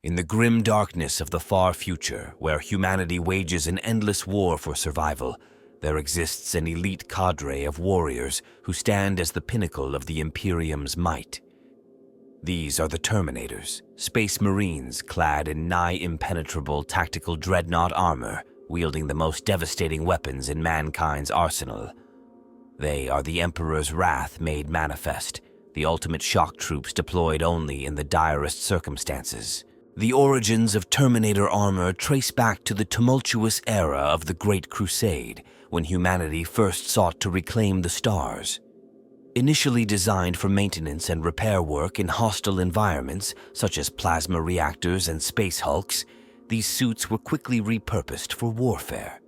In the grim darkness of the far future, where humanity wages an endless war for survival, there exists an elite cadre of warriors who stand as the pinnacle of the Imperium's might. These are the Terminators, space marines clad in nigh-impenetrable tactical dreadnought armor, wielding the most devastating weapons in mankind's arsenal. They are the Emperor's wrath made manifest, the ultimate shock troops deployed only in the direst circumstances. The origins of Terminator armor trace back to the tumultuous era of the Great Crusade, when humanity first sought to reclaim the stars. Initially designed for maintenance and repair work in hostile environments, such as plasma reactors and space hulks, these suits were quickly repurposed for warfare.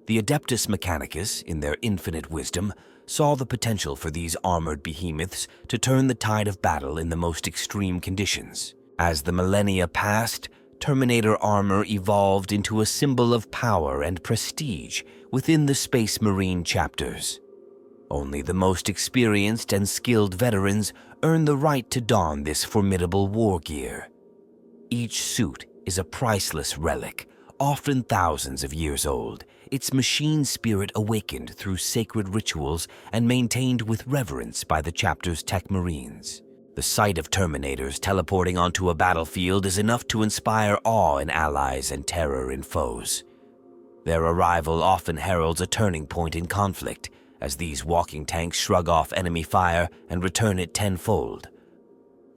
The Adeptus Mechanicus, in their infinite wisdom, saw the potential for these armored behemoths to turn the tide of battle in the most extreme conditions. As the millennia passed, Terminator armor evolved into a symbol of power and prestige within the Space Marine chapters. Only the most experienced and skilled veterans earn the right to don this formidable war gear. Each suit is a priceless relic, often thousands of years old, its machine spirit awakened through sacred rituals and maintained with reverence by the chapter's tech marines. The sight of Terminators teleporting onto a battlefield is enough to inspire awe in allies and terror in foes. Their arrival often heralds a turning point in conflict, as these walking tanks shrug off enemy fire and return it tenfold.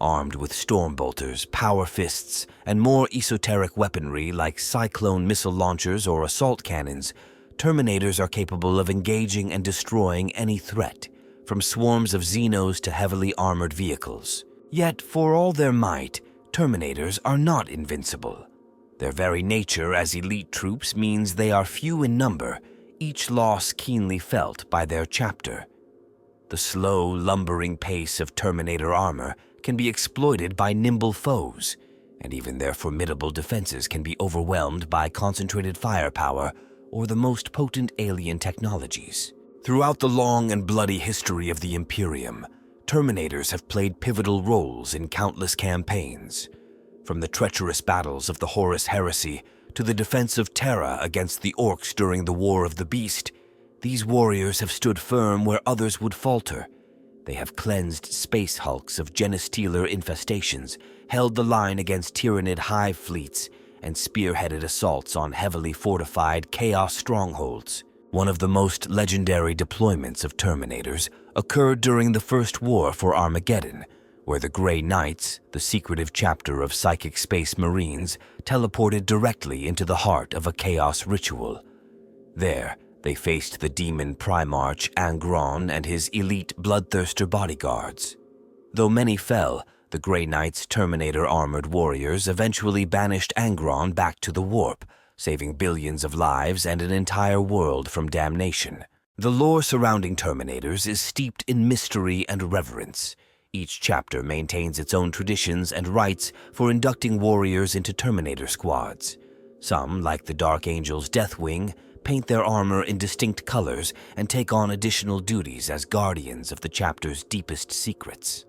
Armed with storm bolters, power fists, and more esoteric weaponry like cyclone missile launchers or assault cannons, Terminators are capable of engaging and destroying any threat, from swarms of zenos to heavily armored vehicles. Yet, for all their might, Terminators are not invincible. Their very nature as elite troops means they are few in number, each loss keenly felt by their chapter. The slow, lumbering pace of Terminator armor can be exploited by nimble foes, and even their formidable defenses can be overwhelmed by concentrated firepower or the most potent alien technologies. Throughout the long and bloody history of the Imperium, Terminators have played pivotal roles in countless campaigns. From the treacherous battles of the Horus Heresy to the defense of Terra against the Orcs during the War of the Beast, these warriors have stood firm where others would falter. They have cleansed space hulks of genestealer infestations, held the line against Tyrannid hive fleets, and spearheaded assaults on heavily fortified Chaos strongholds. One of the most legendary deployments of Terminators occurred during the First War for Armageddon, where the Grey Knights, the secretive chapter of Psychic Space Marines, teleported directly into the heart of a Chaos ritual. There, they faced the demon Primarch Angron and his elite bloodthirster bodyguards. Though many fell, the Grey Knights' Terminator armored warriors eventually banished Angron back to the warp, saving billions of lives and an entire world from damnation. The lore surrounding Terminators is steeped in mystery and reverence. Each chapter maintains its own traditions and rites for inducting warriors into Terminator squads. Some, like the Dark Angel's Deathwing, paint their armor in distinct colors and take on additional duties as guardians of the chapter's deepest secrets.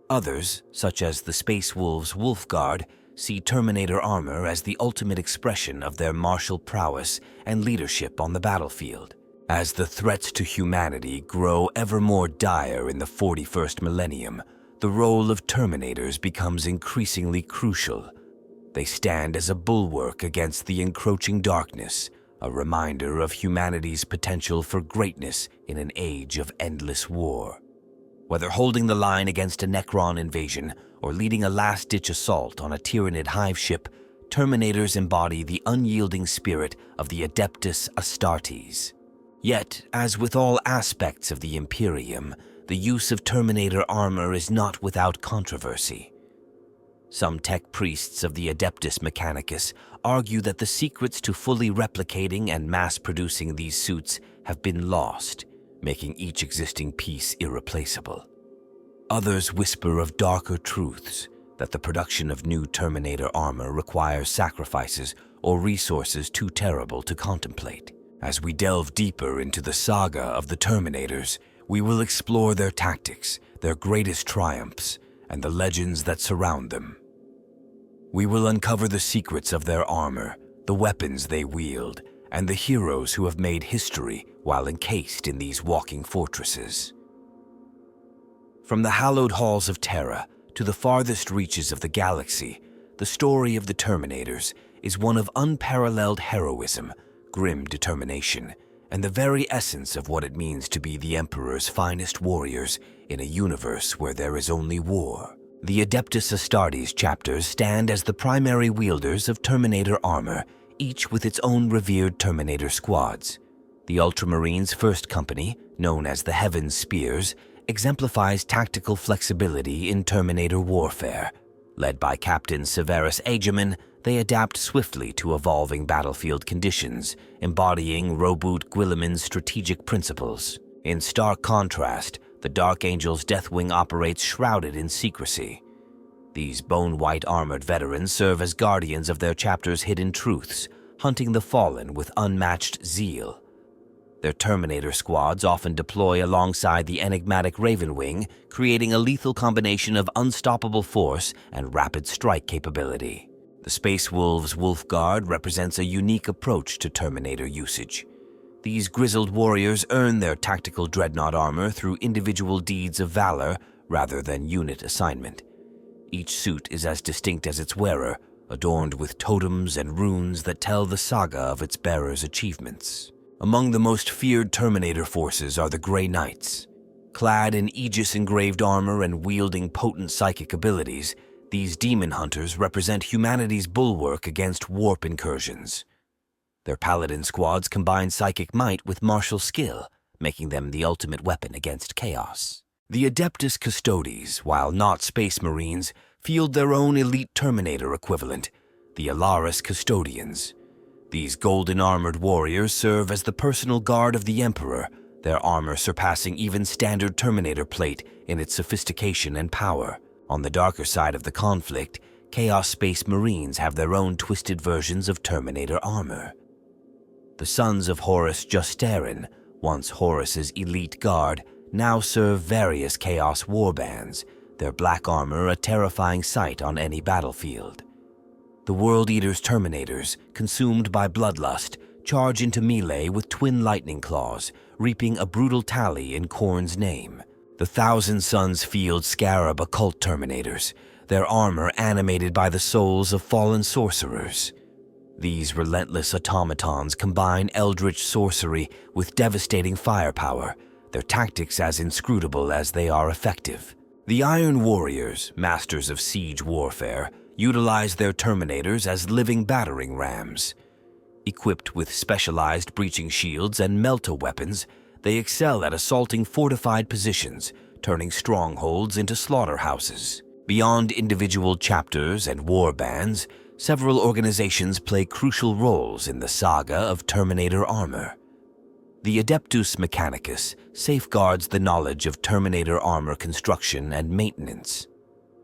Others, such as the Space Wolves Wolf Guard, see Terminator armor as the ultimate expression of their martial prowess and leadership on the battlefield. As the threats to humanity grow ever more dire in the 41st millennium, the role of Terminators becomes increasingly crucial. They stand as a bulwark against the encroaching darkness, a reminder of humanity's potential for greatness in an age of endless war. Whether holding the line against a Necron invasion or leading a last-ditch assault on a Tyrannid hive ship, Terminators embody the unyielding spirit of the Adeptus Astartes. Yet, as with all aspects of the Imperium, the use of Terminator armor is not without controversy. Some tech priests of the Adeptus Mechanicus argue that the secrets to fully replicating and mass-producing these suits have been lost, making each existing piece irreplaceable. Others whisper of darker truths, that the production of new Terminator armor requires sacrifices or resources too terrible to contemplate. As we delve deeper into the saga of the Terminators, we will explore their tactics, their greatest triumphs, and the legends that surround them. We will uncover the secrets of their armor, the weapons they wield, and the heroes who have made history while encased in these walking fortresses. From the hallowed halls of Terra to the farthest reaches of the galaxy, the story of the Terminators is one of unparalleled heroism, grim determination, and the very essence of what it means to be the Emperor's finest warriors in a universe where there is only war. The Adeptus Astartes chapters stand as the primary wielders of Terminator armor, each with its own revered Terminator squads. The Ultramarines' first company, known as the Heaven Spears, exemplifies tactical flexibility in Terminator warfare. Led by Captain Severus Aegiman, they adapt swiftly to evolving battlefield conditions, embodying Robert Guilliman's strategic principles. In stark contrast, the Dark Angel's Deathwing operates shrouded in secrecy. These bone-white armored veterans serve as guardians of their chapter's hidden truths, hunting the fallen with unmatched zeal. Their Terminator squads often deploy alongside the enigmatic Ravenwing, creating a lethal combination of unstoppable force and rapid strike capability. The Space Wolves' Wolf Guard represents a unique approach to Terminator usage. These grizzled warriors earn their tactical dreadnought armor through individual deeds of valor rather than unit assignment. Each suit is as distinct as its wearer, adorned with totems and runes that tell the saga of its bearer's achievements. Among the most feared Terminator forces are the Grey Knights. Clad in Aegis-engraved armor and wielding potent psychic abilities, these demon hunters represent humanity's bulwark against warp incursions. Their paladin squads combine psychic might with martial skill, making them the ultimate weapon against chaos. The Adeptus Custodes, while not Space Marines, field their own elite Terminator equivalent, the Alaris Custodians. These golden-armored warriors serve as the personal guard of the Emperor, their armor surpassing even standard Terminator plate in its sophistication and power. On the darker side of the conflict, Chaos Space Marines have their own twisted versions of Terminator armor. The sons of Horus Justarin, once Horus's elite guard, now serve various Chaos warbands, their black armor a terrifying sight on any battlefield. The World Eater's Terminators, consumed by bloodlust, charge into melee with twin lightning claws, reaping a brutal tally in Khorne's name. The Thousand Suns field Scarab occult Terminators, their armor animated by the souls of fallen sorcerers. These relentless automatons combine eldritch sorcery with devastating firepower, their tactics as inscrutable as they are effective. The Iron Warriors, masters of siege warfare, utilize their Terminators as living battering rams. Equipped with specialized breaching shields and melta weapons, they excel at assaulting fortified positions, turning strongholds into slaughterhouses. Beyond individual chapters and war bands, several organizations play crucial roles in the saga of Terminator armor. The Adeptus Mechanicus safeguards the knowledge of Terminator armor construction and maintenance.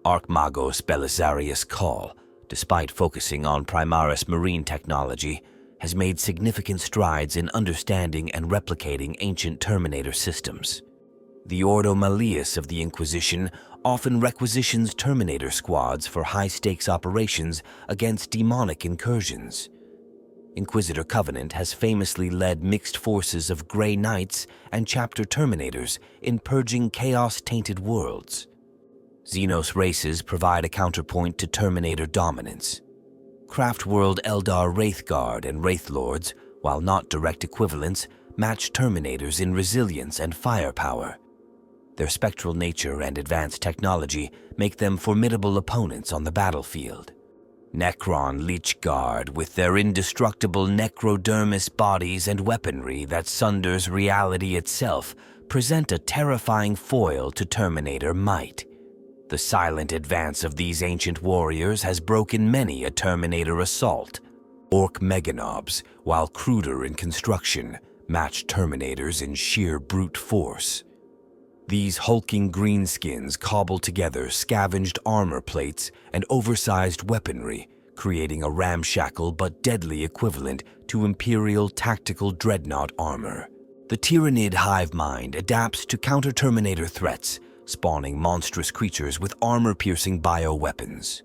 Archmagos Belisarius Call, despite focusing on Primaris marine technology, has made significant strides in understanding and replicating ancient Terminator systems. The Ordo Malleus of the Inquisition often requisitions Terminator squads for high-stakes operations against demonic incursions. Inquisitor Covenant has famously led mixed forces of Grey Knights and Chapter Terminators in purging chaos-tainted worlds. Zenos races provide a counterpoint to Terminator dominance. Craftworld Eldar Wraithguard and Wraithlords, while not direct equivalents, match Terminators in resilience and firepower. Their spectral nature and advanced technology make them formidable opponents on the battlefield. Necron Leechguard, with their indestructible necrodermis bodies and weaponry that sunders reality itself, present a terrifying foil to Terminator might. The silent advance of these ancient warriors has broken many a Terminator assault. Orc Meganobs, while cruder in construction, match Terminators in sheer brute force. These hulking greenskins cobble together scavenged armor plates and oversized weaponry, creating a ramshackle but deadly equivalent to Imperial tactical dreadnought armor. The Tyrannid hive mind adapts to counter Terminator threats, spawning monstrous creatures with armor-piercing bioweapons.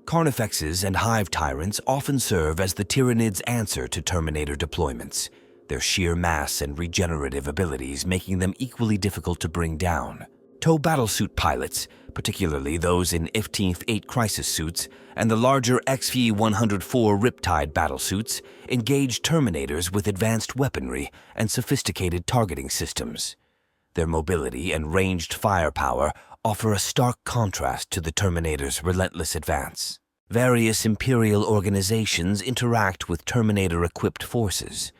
Carnifexes and hive tyrants often serve as the Tyranids' answer to Terminator deployments, their sheer mass and regenerative abilities making them equally difficult to bring down. TOW battlesuit pilots, particularly those in 15th 8 crisis suits and the larger XV-104 Riptide battlesuits, engage Terminators with advanced weaponry and sophisticated targeting systems. Their mobility and ranged firepower offer a stark contrast to the Terminator's relentless advance. Various Imperial organizations interact with Terminator-equipped forces.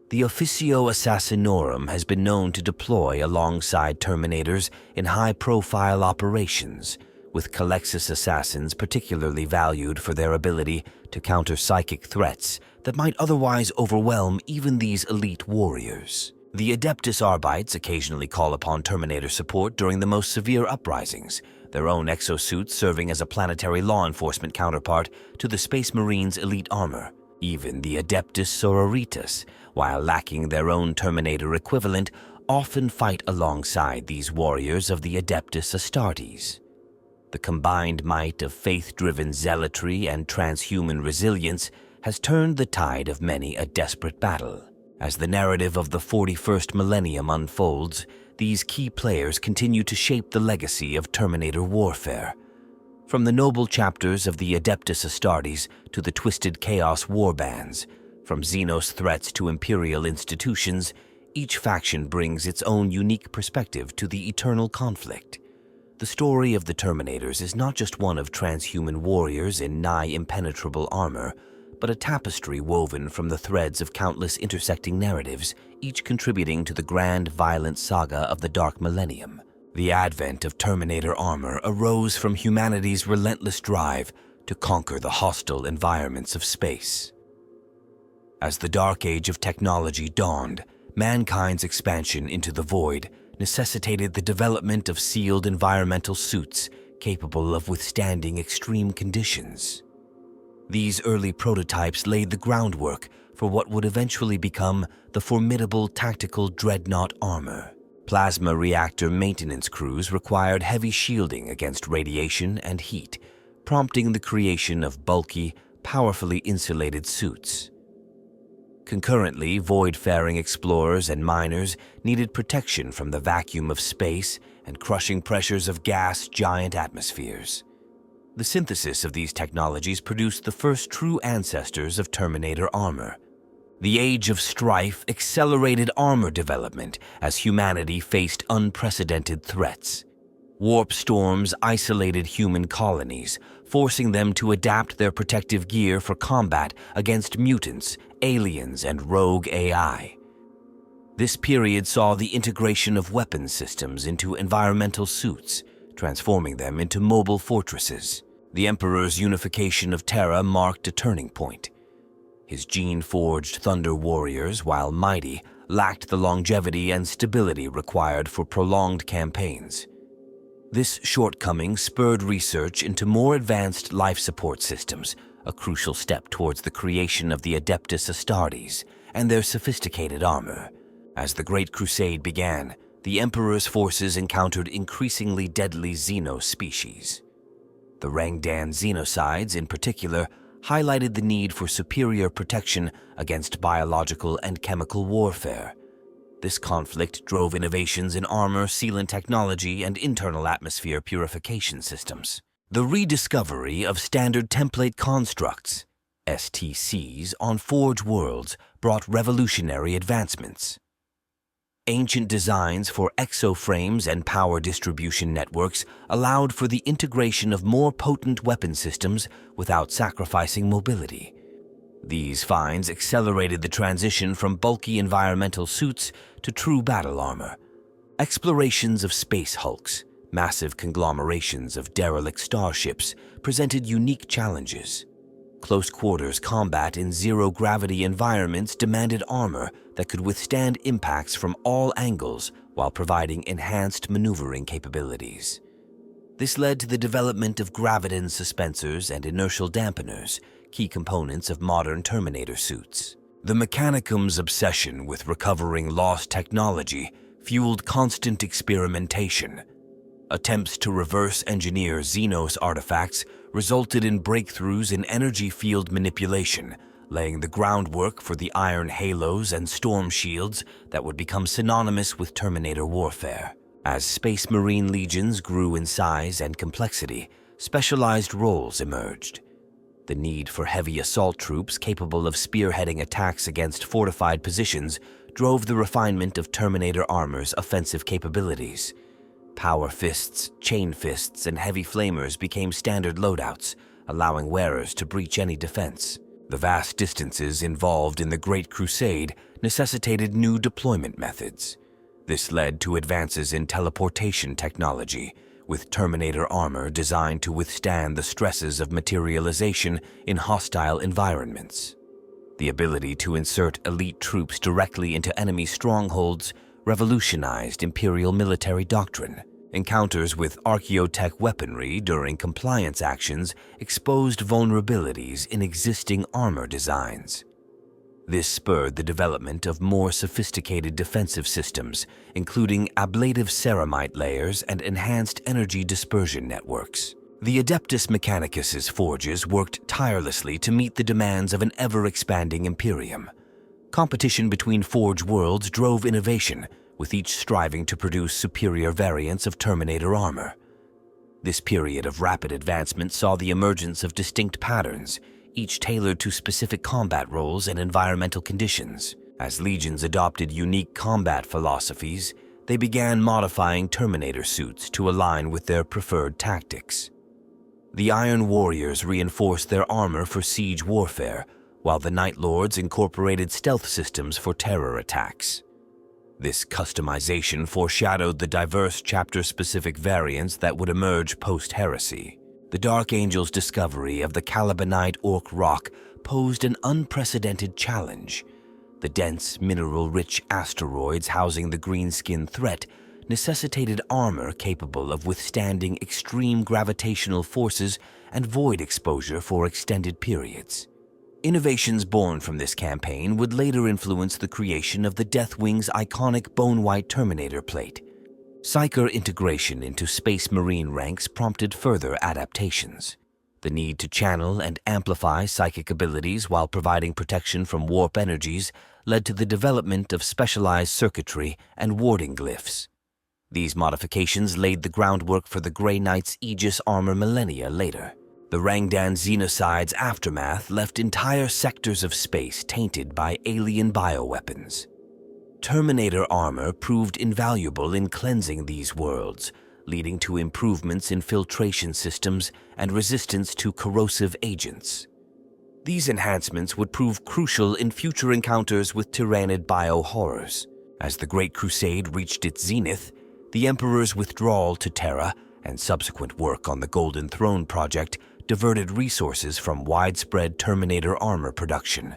The Officio Assassinorum has been known to deploy alongside Terminators in high-profile operations, with Calexis assassins particularly valued for their ability to counter psychic threats that might otherwise overwhelm even these elite warriors. The Adeptus Arbites occasionally call upon Terminator support during the most severe uprisings, their own exosuits serving as a planetary law enforcement counterpart to the Space Marines' elite armor. Even the Adeptus Sororitas, while lacking their own Terminator equivalent, often fight alongside these warriors of the Adeptus Astartes. The combined might of faith-driven zealotry and transhuman resilience has turned the tide of many a desperate battle. As the narrative of the 41st millennium unfolds, these key players continue to shape the legacy of Terminator warfare. From the noble chapters of the Adeptus Astartes to the twisted chaos warbands, from zenos threats to Imperial institutions, each faction brings its own unique perspective to the eternal conflict. The story of the Terminators is not just one of transhuman warriors in nigh impenetrable armor, but a tapestry woven from the threads of countless intersecting narratives, each contributing to the grand, violent saga of the Dark Millennium. The advent of Terminator armor arose from humanity's relentless drive to conquer the hostile environments of space. As the Dark Age of technology dawned, mankind's expansion into the void necessitated the development of sealed environmental suits capable of withstanding extreme conditions. These early prototypes laid the groundwork for what would eventually become the formidable tactical dreadnought armor. Plasma reactor maintenance crews required heavy shielding against radiation and heat, prompting the creation of bulky, powerfully insulated suits. Concurrently, void-faring explorers and miners needed protection from the vacuum of space and crushing pressures of gas-giant atmospheres. The synthesis of these technologies produced the first true ancestors of Terminator armor. The Age of Strife accelerated armor development as humanity faced unprecedented threats. Warp storms isolated human colonies, forcing them to adapt their protective gear for combat against mutants, aliens, and rogue AI. This period saw the integration of weapons systems into environmental suits, transforming them into mobile fortresses. The Emperor's unification of Terra marked a turning point. His gene-forged Thunder Warriors, while mighty, lacked the longevity and stability required for prolonged campaigns. This shortcoming spurred research into more advanced life support systems, a crucial step towards the creation of the Adeptus Astartes and their sophisticated armor. As the Great Crusade began, the Emperor's forces encountered increasingly deadly xeno species. The Rangdan xenocides, in particular, highlighted the need for superior protection against biological and chemical warfare. This conflict drove innovations in armor, sealant technology, and internal atmosphere purification systems. The rediscovery of standard template constructs, STCs, on Forge worlds brought revolutionary advancements. Ancient designs for exoframes and power distribution networks allowed for the integration of more potent weapon systems without sacrificing mobility. These finds accelerated the transition from bulky environmental suits to true battle armor. Explorations of space hulks, massive conglomerations of derelict starships, presented unique challenges. Close-quarters combat in zero-gravity environments demanded armor that could withstand impacts from all angles while providing enhanced maneuvering capabilities. This led to the development of graviton suspensors and inertial dampeners, key components of modern Terminator suits. The Mechanicum's obsession with recovering lost technology fueled constant experimentation. Attempts to reverse engineer Xenos artifacts resulted in breakthroughs in energy field manipulation, laying the groundwork for the iron halos and storm shields that would become synonymous with Terminator warfare. As Space Marine legions grew in size and complexity, specialized roles emerged. The need for heavy assault troops capable of spearheading attacks against fortified positions drove the refinement of Terminator armor's offensive capabilities. Power fists, chain fists, and heavy flamers became standard loadouts, allowing wearers to breach any defense. The vast distances involved in the Great Crusade necessitated new deployment methods. This led to advances in teleportation technology, with Terminator armor designed to withstand the stresses of materialization in hostile environments. The ability to insert elite troops directly into enemy strongholds revolutionized Imperial military doctrine. Encounters with archaeotech weaponry during compliance actions exposed vulnerabilities in existing armor designs. This spurred the development of more sophisticated defensive systems, including ablative ceramite layers and enhanced energy dispersion networks. The Adeptus Mechanicus's forges worked tirelessly to meet the demands of an ever-expanding Imperium. Competition between forge worlds drove innovation, with each striving to produce superior variants of Terminator armor. This period of rapid advancement saw the emergence of distinct patterns, each tailored to specific combat roles and environmental conditions. As legions adopted unique combat philosophies, they began modifying Terminator suits to align with their preferred tactics. The Iron Warriors reinforced their armor for siege warfare, while the Night Lords incorporated stealth systems for terror attacks. This customization foreshadowed the diverse chapter-specific variants that would emerge post-heresy. The Dark Angel's discovery of the Calibanite Orc Rock posed an unprecedented challenge. The dense, mineral-rich asteroids housing the Greenskin threat necessitated armor capable of withstanding extreme gravitational forces and void exposure for extended periods. Innovations born from this campaign would later influence the creation of the Deathwing's iconic bone-white Terminator plate. Psyker integration into Space Marine ranks prompted further adaptations. The need to channel and amplify psychic abilities while providing protection from warp energies led to the development of specialized circuitry and warding glyphs. These modifications laid the groundwork for the Grey Knight's Aegis armor millennia later. The Rangdan Xenocide's aftermath left entire sectors of space tainted by alien bioweapons. Terminator armor proved invaluable in cleansing these worlds, leading to improvements in filtration systems and resistance to corrosive agents. These enhancements would prove crucial in future encounters with Tyrannid bio-horrors. As the Great Crusade reached its zenith, the Emperor's withdrawal to Terra and subsequent work on the Golden Throne project diverted resources from widespread Terminator armor production.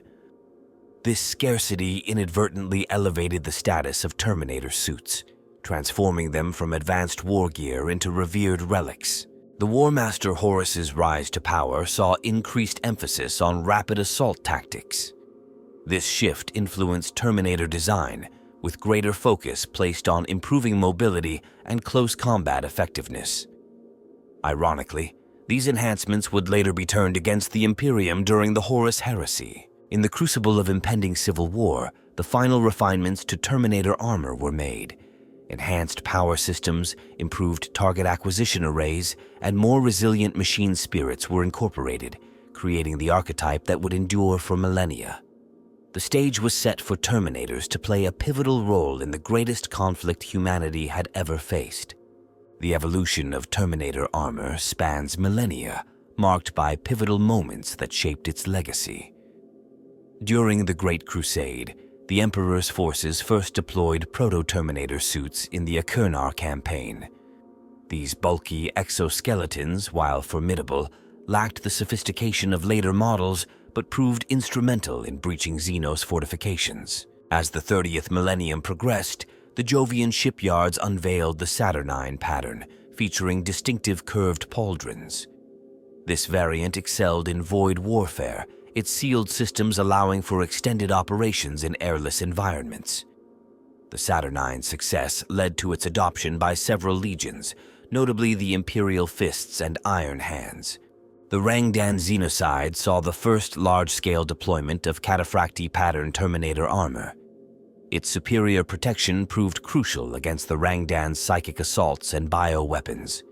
This scarcity inadvertently elevated the status of Terminator suits, transforming them from advanced war gear into revered relics. The War Master Horus's rise to power saw increased emphasis on rapid assault tactics. This shift influenced Terminator design, with greater focus placed on improving mobility and close combat effectiveness. Ironically, these enhancements would later be turned against the Imperium during the Horus Heresy. In the crucible of impending civil war, the final refinements to Terminator armor were made. Enhanced power systems, improved target acquisition arrays, and more resilient machine spirits were incorporated, creating the archetype that would endure for millennia. The stage was set for Terminators to play a pivotal role in the greatest conflict humanity had ever faced. The evolution of Terminator armor spans millennia, marked by pivotal moments that shaped its legacy. During the Great Crusade, the Emperor's forces first deployed Proto-Terminator suits in the Akernar campaign. These bulky exoskeletons, while formidable, lacked the sophistication of later models but proved instrumental in breaching Zenos fortifications. As the 30th millennium progressed, the Jovian shipyards unveiled the Saturnine pattern, featuring distinctive curved pauldrons. This variant excelled in void warfare, its sealed systems allowing for extended operations in airless environments. The Saturnine's success led to its adoption by several legions, notably the Imperial Fists and Iron Hands. The Rangdan Xenocide saw the first large-scale deployment of cataphracti-pattern Terminator armor. Its superior protection proved crucial against the Rangdan's psychic assaults and bioweapons.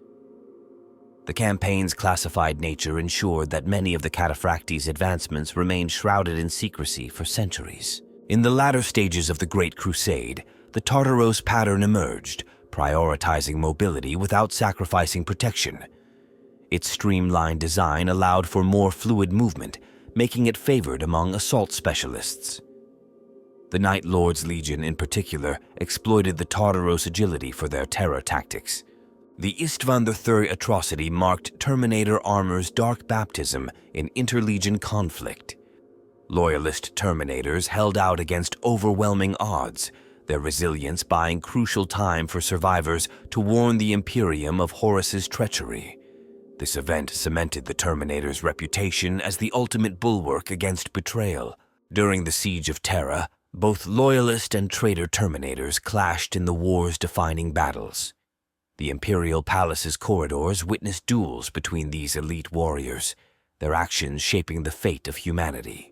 The campaign's classified nature ensured that many of the cataphracti's advancements remained shrouded in secrecy for centuries. In the latter stages of the Great Crusade, the Tartaros pattern emerged, prioritizing mobility without sacrificing protection. Its streamlined design allowed for more fluid movement, making it favored among assault specialists. The Night Lord's Legion, in particular, exploited the Tartaros' agility for their terror tactics. The Istvan III atrocity marked Terminator armor's dark baptism in interlegion conflict. Loyalist Terminators held out against overwhelming odds, their resilience buying crucial time for survivors to warn the Imperium of Horus's treachery. This event cemented the Terminator's reputation as the ultimate bulwark against betrayal. During the Siege of Terra, both Loyalist and traitor Terminators clashed in the war's defining battles. The Imperial Palace's corridors witnessed duels between these elite warriors, their actions shaping the fate of humanity.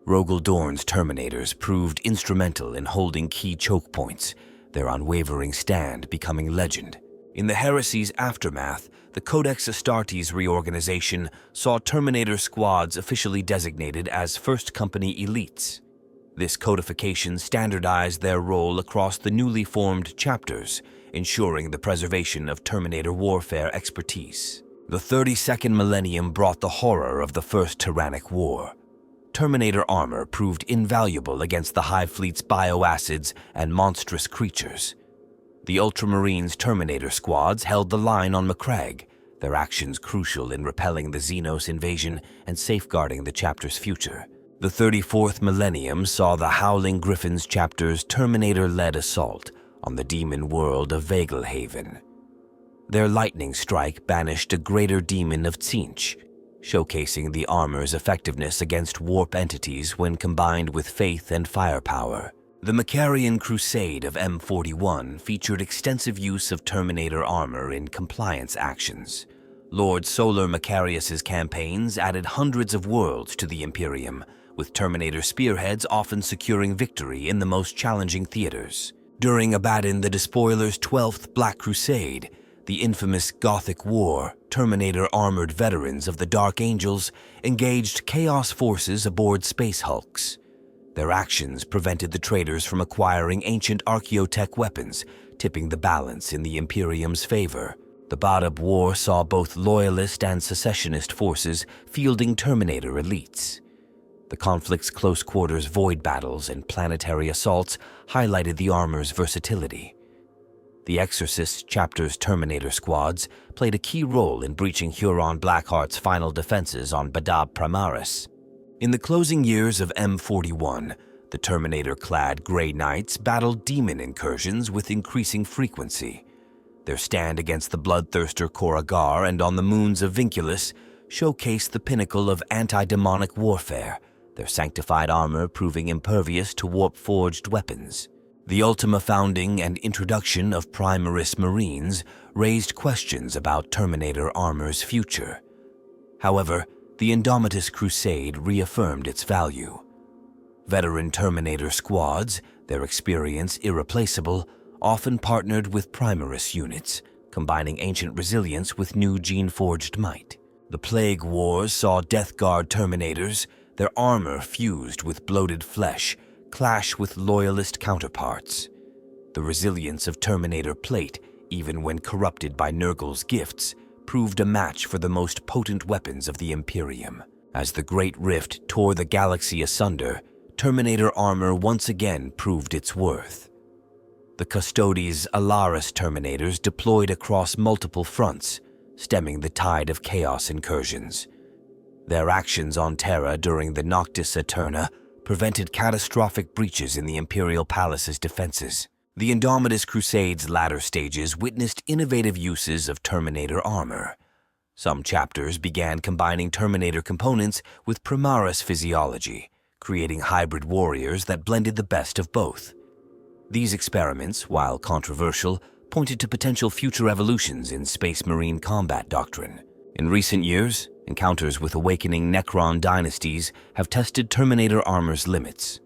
Rogel Dorn's Terminators proved instrumental in holding key choke points, their unwavering stand becoming legend. In the heresy's aftermath, the Codex Astartes reorganization saw Terminator squads officially designated as First Company elites. This codification standardized their role across the newly formed chapters, ensuring the preservation of Terminator warfare expertise. The 32nd millennium brought the horror of the First Tyrannic War. Terminator armor proved invaluable against the Hive Fleet's bioacids and monstrous creatures. The Ultramarines' Terminator squads held the line on Macragge, their actions crucial in repelling the Xenos invasion and safeguarding the chapter's future. The 34th millennium saw the Howling Griffins chapter's Terminator-led assault on the demon world of Vagelhaven. Their lightning strike banished a greater demon of Tzeentch, showcasing the armor's effectiveness against warp entities when combined with faith and firepower. The Macarian Crusade of M41 featured extensive use of Terminator armor in compliance actions. Lord Solar Macarius's campaigns added hundreds of worlds to the Imperium, with Terminator spearheads often securing victory in the most challenging theaters. During Abaddon the Despoiler's 12th Black Crusade, the infamous Gothic War, Terminator armored veterans of the Dark Angels engaged Chaos forces aboard space hulks. Their actions prevented the traitors from acquiring ancient archaeotech weapons, tipping the balance in the Imperium's favor. The Badab War saw both loyalist and secessionist forces fielding Terminator elites. The conflict's close-quarters void battles and planetary assaults highlighted the armor's versatility. The Exorcist chapter's Terminator squads played a key role in breaching Huron Blackheart's final defenses on Badab Primaris. In the closing years of M41, the Terminator-clad Grey Knights battled demon incursions with increasing frequency. Their stand against the bloodthirster Koragar and on the moons of Vinculus showcased the pinnacle of anti-demonic warfare, their sanctified armor proving impervious to warp-forged weapons. The Ultima founding and introduction of Primaris Marines raised questions about Terminator armor's future. However, the Indomitus Crusade reaffirmed its value. Veteran Terminator squads, their experience irreplaceable, often partnered with Primaris units, combining ancient resilience with new gene-forged might. The Plague Wars saw Death Guard Terminators, their armor fused with bloated flesh, clash with loyalist counterparts. The resilience of Terminator plate, even when corrupted by Nurgle's gifts, proved a match for the most potent weapons of the Imperium. As the Great Rift tore the galaxy asunder, Terminator armor once again proved its worth. The Custodes Alaris Terminators deployed across multiple fronts, stemming the tide of chaos incursions. Their actions on Terra during the Noctis Aeterna prevented catastrophic breaches in the Imperial Palace's defenses. The Indomitus Crusade's latter stages witnessed innovative uses of Terminator armor. Some chapters began combining Terminator components with Primaris physiology, creating hybrid warriors that blended the best of both. These experiments, while controversial, pointed to potential future evolutions in Space Marine combat doctrine. In recent years, Encounters with awakening Necron dynasties have tested Terminator armor's limits.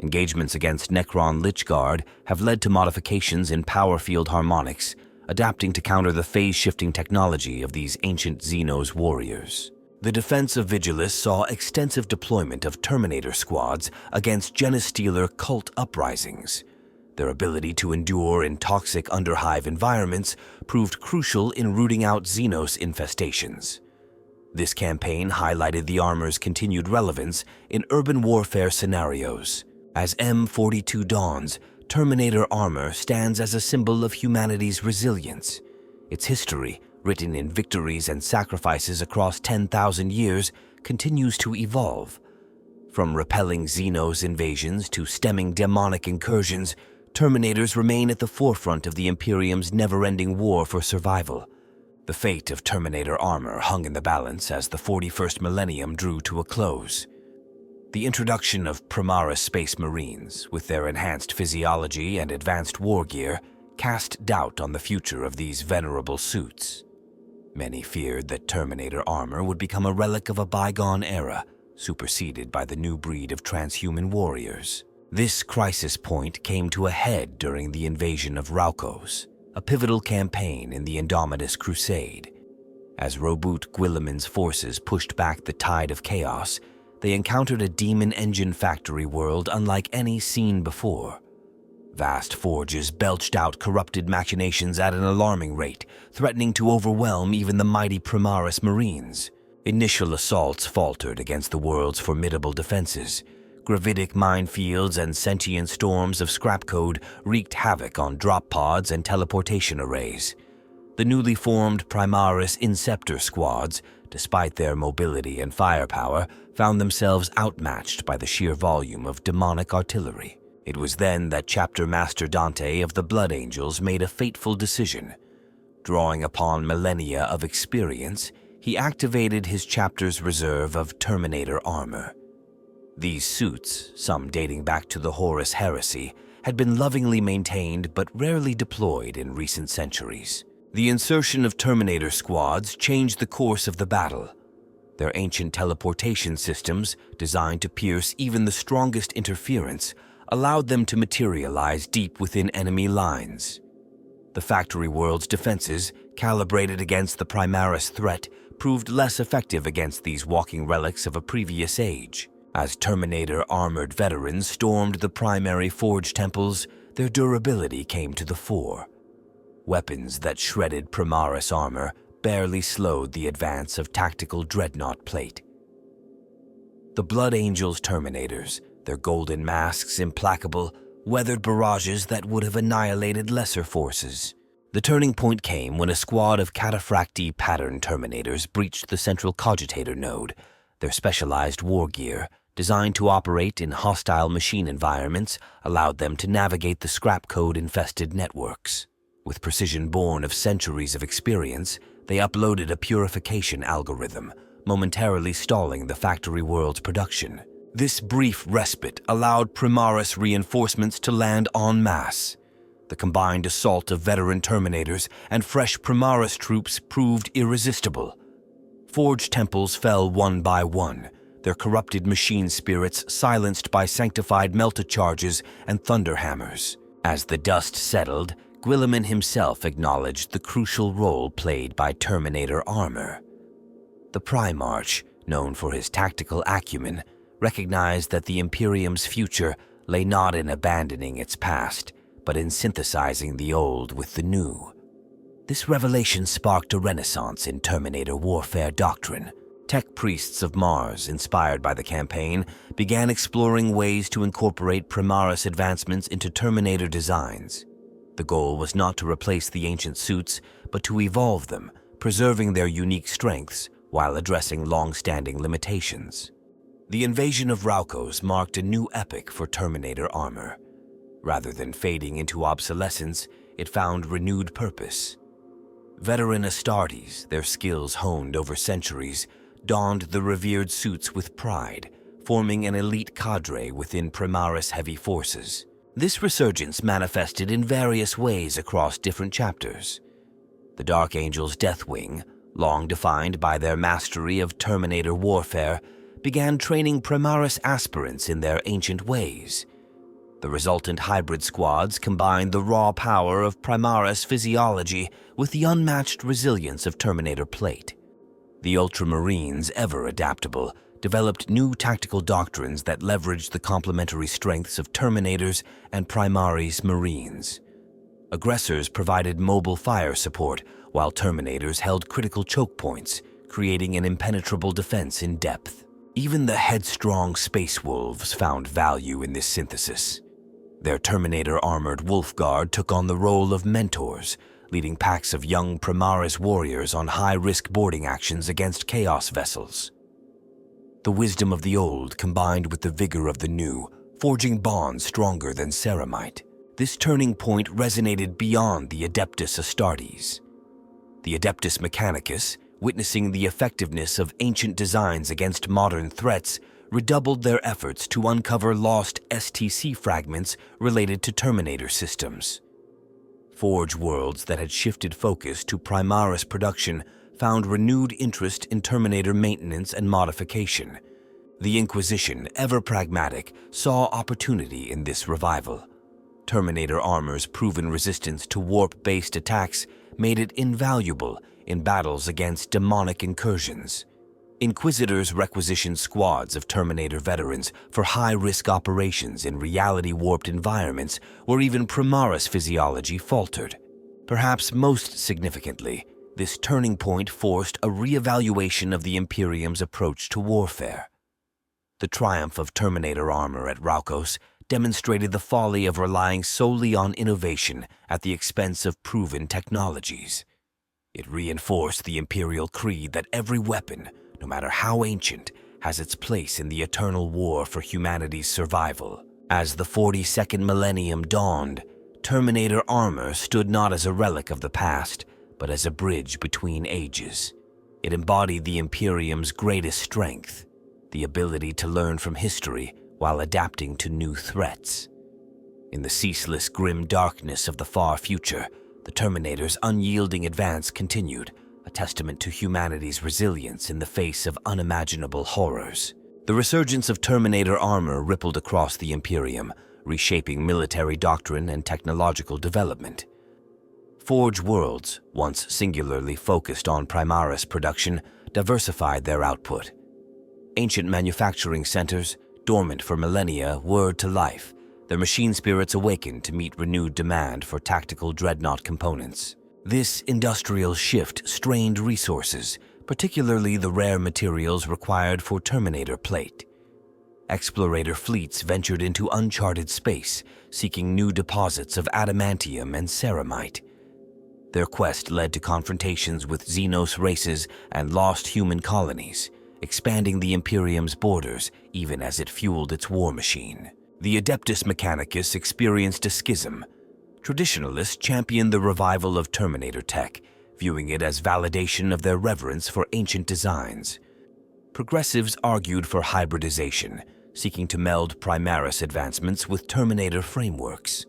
Engagements against Necron Lichguard have led to modifications in power field harmonics, adapting to counter the phase-shifting technology of these ancient Zenos warriors. The defense of Vigilus saw extensive deployment of Terminator squads against Genestealer cult uprisings. Their ability to endure in toxic underhive environments proved crucial in rooting out Xenos infestations. This campaign highlighted the armor's continued relevance in urban warfare scenarios. As M42 dawns, Terminator armor stands as a symbol of humanity's resilience. Its history, written in victories and sacrifices across 10,000 years, continues to evolve. From repelling Xenos invasions to stemming demonic incursions, Terminators remain at the forefront of the Imperium's never-ending war for survival. The fate of Terminator armor hung in the balance as the 41st millennium drew to a close. The introduction of Primaris Space Marines, with their enhanced physiology and advanced war gear, cast doubt on the future of these venerable suits. Many feared that Terminator armor would become a relic of a bygone era, superseded by the new breed of transhuman warriors. This crisis point came to a head during the invasion of Raukos, a pivotal campaign in the Indomitus Crusade. As Roboute Guilliman's forces pushed back the tide of chaos, they encountered a demon engine factory world unlike any seen before. Vast forges belched out corrupted machinations at an alarming rate, threatening to overwhelm even the mighty Primaris Marines. Initial assaults faltered against the world's formidable defenses. Gravitic minefields and sentient storms of scrap code wreaked havoc on drop pods and teleportation arrays. The newly formed Primaris Inceptor squads, despite their mobility and firepower, found themselves outmatched by the sheer volume of demonic artillery. It was then that Chapter Master Dante of the Blood Angels made a fateful decision. Drawing upon millennia of experience, he activated his chapter's reserve of Terminator armor. These suits, some dating back to the Horus Heresy, had been lovingly maintained but rarely deployed in recent centuries. The insertion of Terminator squads changed the course of the battle. Their ancient teleportation systems, designed to pierce even the strongest interference, allowed them to materialize deep within enemy lines. The factory world's defenses, calibrated against the Primaris threat, proved less effective against these walking relics of a previous age. As Terminator armored veterans stormed the primary forge temples, their durability came to the fore. Weapons that shredded Primaris armor barely slowed the advance of tactical dreadnought plate. The Blood Angels Terminators, their golden masks implacable, weathered barrages that would have annihilated lesser forces. The turning point came when a squad of Cataphracti pattern Terminators breached the central cogitator node. Their specialized war gear, designed to operate in hostile machine environments, allowed them to navigate the scrap code-infested networks. With precision born of centuries of experience, they uploaded a purification algorithm, momentarily stalling the factory world's production. This brief respite allowed Primaris reinforcements to land en masse. The combined assault of veteran Terminators and fresh Primaris troops proved irresistible. Forge temples fell one by one, their corrupted machine spirits silenced by sanctified melta-charges and thunderhammers. As the dust settled, Guilliman himself acknowledged the crucial role played by Terminator armor. The Primarch, known for his tactical acumen, recognized that the Imperium's future lay not in abandoning its past, but in synthesizing the old with the new. This revelation sparked a renaissance in Terminator warfare doctrine. Tech priests of Mars, inspired by the campaign, began exploring ways to incorporate Primaris advancements into Terminator designs. The goal was not to replace the ancient suits, but to evolve them, preserving their unique strengths while addressing long-standing limitations. The invasion of Raukos marked a new epoch for Terminator armor. Rather than fading into obsolescence, it found renewed purpose. Veteran Astartes, their skills honed over centuries, donned the revered suits with pride, forming an elite cadre within Primaris heavy forces. This resurgence manifested in various ways across different chapters. The Dark Angel's Deathwing, long defined by their mastery of Terminator warfare, began training Primaris aspirants in their ancient ways. The resultant hybrid squads combined the raw power of Primaris physiology with the unmatched resilience of Terminator plate. The Ultramarines, ever adaptable, developed new tactical doctrines that leveraged the complementary strengths of Terminators and Primaris Marines. Aggressors provided mobile fire support, while Terminators held critical choke points, creating an impenetrable defense in depth. Even the headstrong Space Wolves found value in this synthesis. Their Terminator-armored Wolf Guard took on the role of mentors, leading packs of young Primaris warriors on high-risk boarding actions against Chaos vessels. The wisdom of the old combined with the vigor of the new, forging bonds stronger than ceramite. This turning point resonated beyond the Adeptus Astartes. The Adeptus Mechanicus, witnessing the effectiveness of ancient designs against modern threats, redoubled their efforts to uncover lost STC fragments related to Terminator systems. Forge worlds that had shifted focus to Primaris production found renewed interest in Terminator maintenance and modification. The Inquisition, ever pragmatic, saw opportunity in this revival. Terminator armor's proven resistance to warp-based attacks made it invaluable in battles against demonic incursions. Inquisitors requisitioned squads of Terminator veterans for high-risk operations in reality-warped environments where even Primaris physiology faltered. Perhaps most significantly, this turning point forced a re-evaluation of the Imperium's approach to warfare. The triumph of Terminator armor at Raukos demonstrated the folly of relying solely on innovation at the expense of proven technologies. It reinforced the Imperial creed that every weapon, no matter how ancient, has its place in the eternal war for humanity's survival. As the 42nd millennium dawned, Terminator armor stood not as a relic of the past, but as a bridge between ages. It embodied the Imperium's greatest strength, the ability to learn from history while adapting to new threats. In the ceaseless grim darkness of the far future, the Terminator's unyielding advance continued, a testament to humanity's resilience in the face of unimaginable horrors. The resurgence of Terminator armor rippled across the Imperium, reshaping military doctrine and technological development. Forge worlds, once singularly focused on Primaris production, diversified their output. Ancient manufacturing centers, dormant for millennia, whirred to life, their machine spirits awakened to meet renewed demand for tactical dreadnought components. This industrial shift strained resources, particularly the rare materials required for Terminator plate. Explorator fleets ventured into uncharted space, seeking new deposits of adamantium and ceramite. Their quest led to confrontations with zenos races and lost human colonies, expanding the Imperium's borders even as it fueled its war machine. The Adeptus Mechanicus experienced a schism. Traditionalists championed the revival of Terminator tech, viewing it as validation of their reverence for ancient designs. Progressives argued for hybridization, seeking to meld Primaris advancements with Terminator frameworks.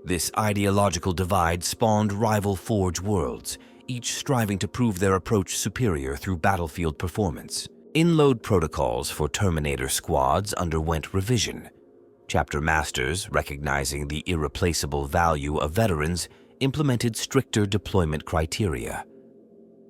This ideological divide spawned rival Forge worlds, each striving to prove their approach superior through battlefield performance. Inload protocols for Terminator squads underwent revision. Chapter masters, recognizing the irreplaceable value of veterans, implemented stricter deployment criteria.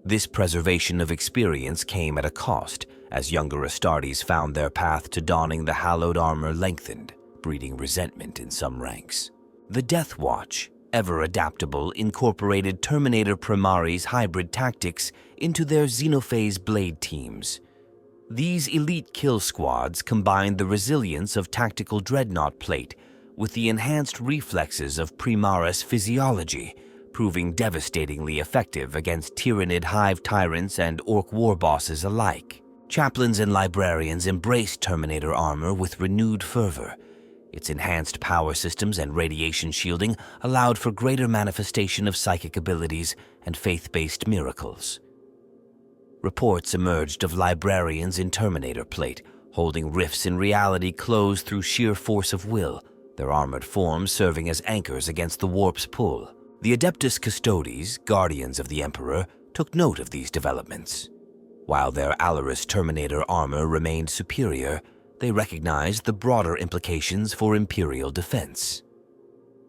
This preservation of experience came at a cost, as younger Astartes found their path to donning the hallowed armor lengthened, breeding resentment in some ranks. The Death Watch, ever adaptable, incorporated Terminator Primaris hybrid tactics into their Xenophase blade teams. These elite kill squads combined the resilience of tactical dreadnought plate with the enhanced reflexes of Primaris physiology, proving devastatingly effective against Tyrannid hive tyrants and orc war bosses alike. Chaplains and librarians embraced Terminator armor with renewed fervor. Its enhanced power systems and radiation shielding allowed for greater manifestation of psychic abilities and faith-based miracles. Reports emerged of librarians in Terminator plate, holding rifts in reality closed through sheer force of will, their armored forms serving as anchors against the warp's pull. The Adeptus Custodes, guardians of the Emperor, took note of these developments. While their Alaris Terminator armor remained superior, they recognized the broader implications for Imperial defense.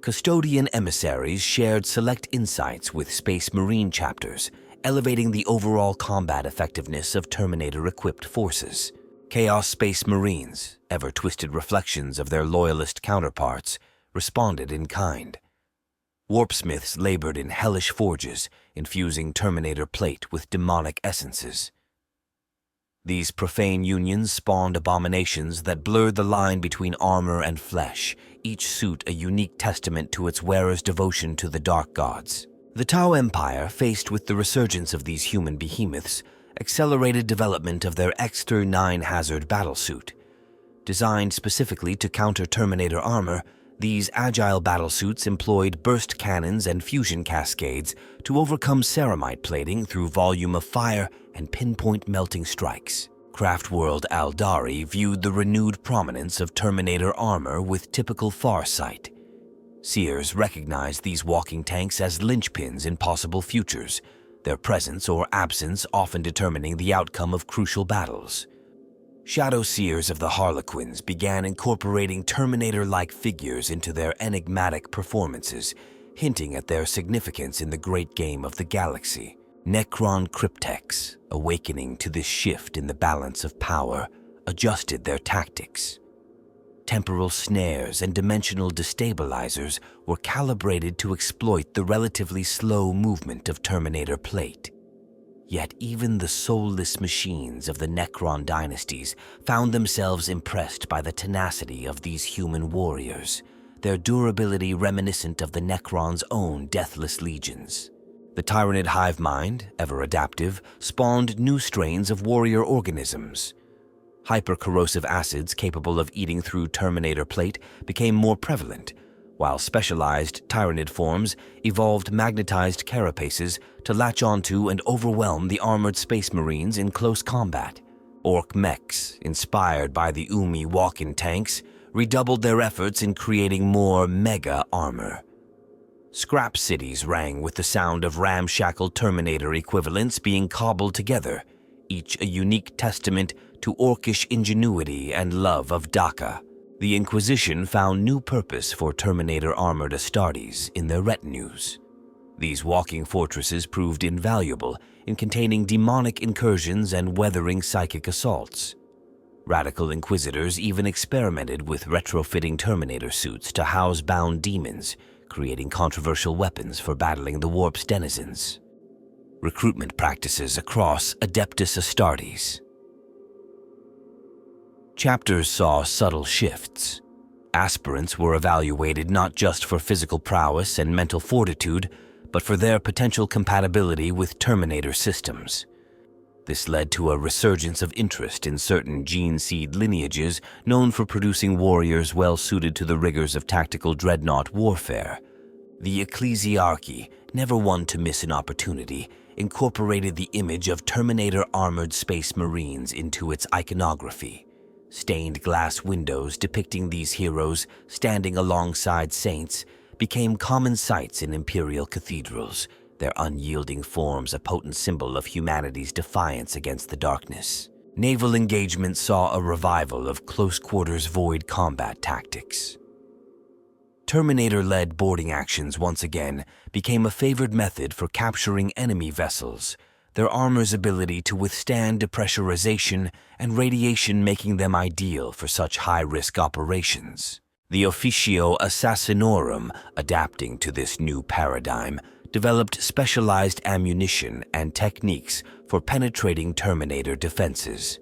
Custodian emissaries shared select insights with Space Marine chapters, elevating the overall combat effectiveness of Terminator-equipped forces. Chaos Space Marines, ever-twisted reflections of their loyalist counterparts, responded in kind. Warpsmiths labored in hellish forges, infusing Terminator plate with demonic essences. These profane unions spawned abominations that blurred the line between armor and flesh, each suit a unique testament to its wearer's devotion to the dark gods. The Tau Empire, faced with the resurgence of these human behemoths, accelerated development of their Exter 9 Hazard battlesuit. Designed specifically to counter Terminator armor, these agile battlesuits employed burst cannons and fusion cascades to overcome ceramite plating through volume of fire and pinpoint melting strikes. Craftworld Aldari viewed the renewed prominence of Terminator armor with typical farsight. Seers recognized these walking tanks as linchpins in possible futures, their presence or absence often determining the outcome of crucial battles. Shadow Seers of the Harlequins began incorporating Terminator-like figures into their enigmatic performances, hinting at their significance in the great game of the galaxy. Necron Cryptex, awakening to this shift in the balance of power, adjusted their tactics. Temporal snares and dimensional destabilizers were calibrated to exploit the relatively slow movement of Terminator plate. Yet even the soulless machines of the Necron dynasties found themselves impressed by the tenacity of these human warriors, their durability reminiscent of the Necron's own deathless legions. The Tyranid hive mind, ever adaptive, spawned new strains of warrior organisms. Hypercorrosive acids capable of eating through Terminator plate became more prevalent, while specialized Tyranid forms evolved magnetized carapaces to latch onto and overwhelm the armored Space Marines in close combat. Orc mechs, inspired by the Umi walk-in tanks, redoubled their efforts in creating more mega armor. Scrap cities rang with the sound of ramshackle Terminator equivalents being cobbled together, each a unique testament to Orcish ingenuity and love of Dhaka. The Inquisition found new purpose for Terminator armored Astartes in their retinues. These walking fortresses proved invaluable in containing demonic incursions and weathering psychic assaults. Radical Inquisitors even experimented with retrofitting Terminator suits to house bound demons, creating controversial weapons for battling the Warp's denizens. Recruitment practices across Adeptus Astartes. Chapters saw subtle shifts. Aspirants were evaluated not just for physical prowess and mental fortitude, but for their potential compatibility with Terminator systems. This led to a resurgence of interest in certain gene seed lineages known for producing warriors well suited to the rigors of tactical dreadnought warfare. The Ecclesiarchy, never one to miss an opportunity, incorporated the image of Terminator armored Space Marines into its iconography. Stained glass windows depicting these heroes standing alongside saints became common sights in Imperial cathedrals, their unyielding forms a potent symbol of humanity's defiance against the darkness. Naval engagement saw a revival of close-quarters void combat tactics. Terminator-led boarding actions once again became a favored method for capturing enemy vessels, their armor's ability to withstand depressurization and radiation making them ideal for such high-risk operations. The Officio Assassinorum, adapting to this new paradigm, developed specialized ammunition and techniques for penetrating Terminator defenses.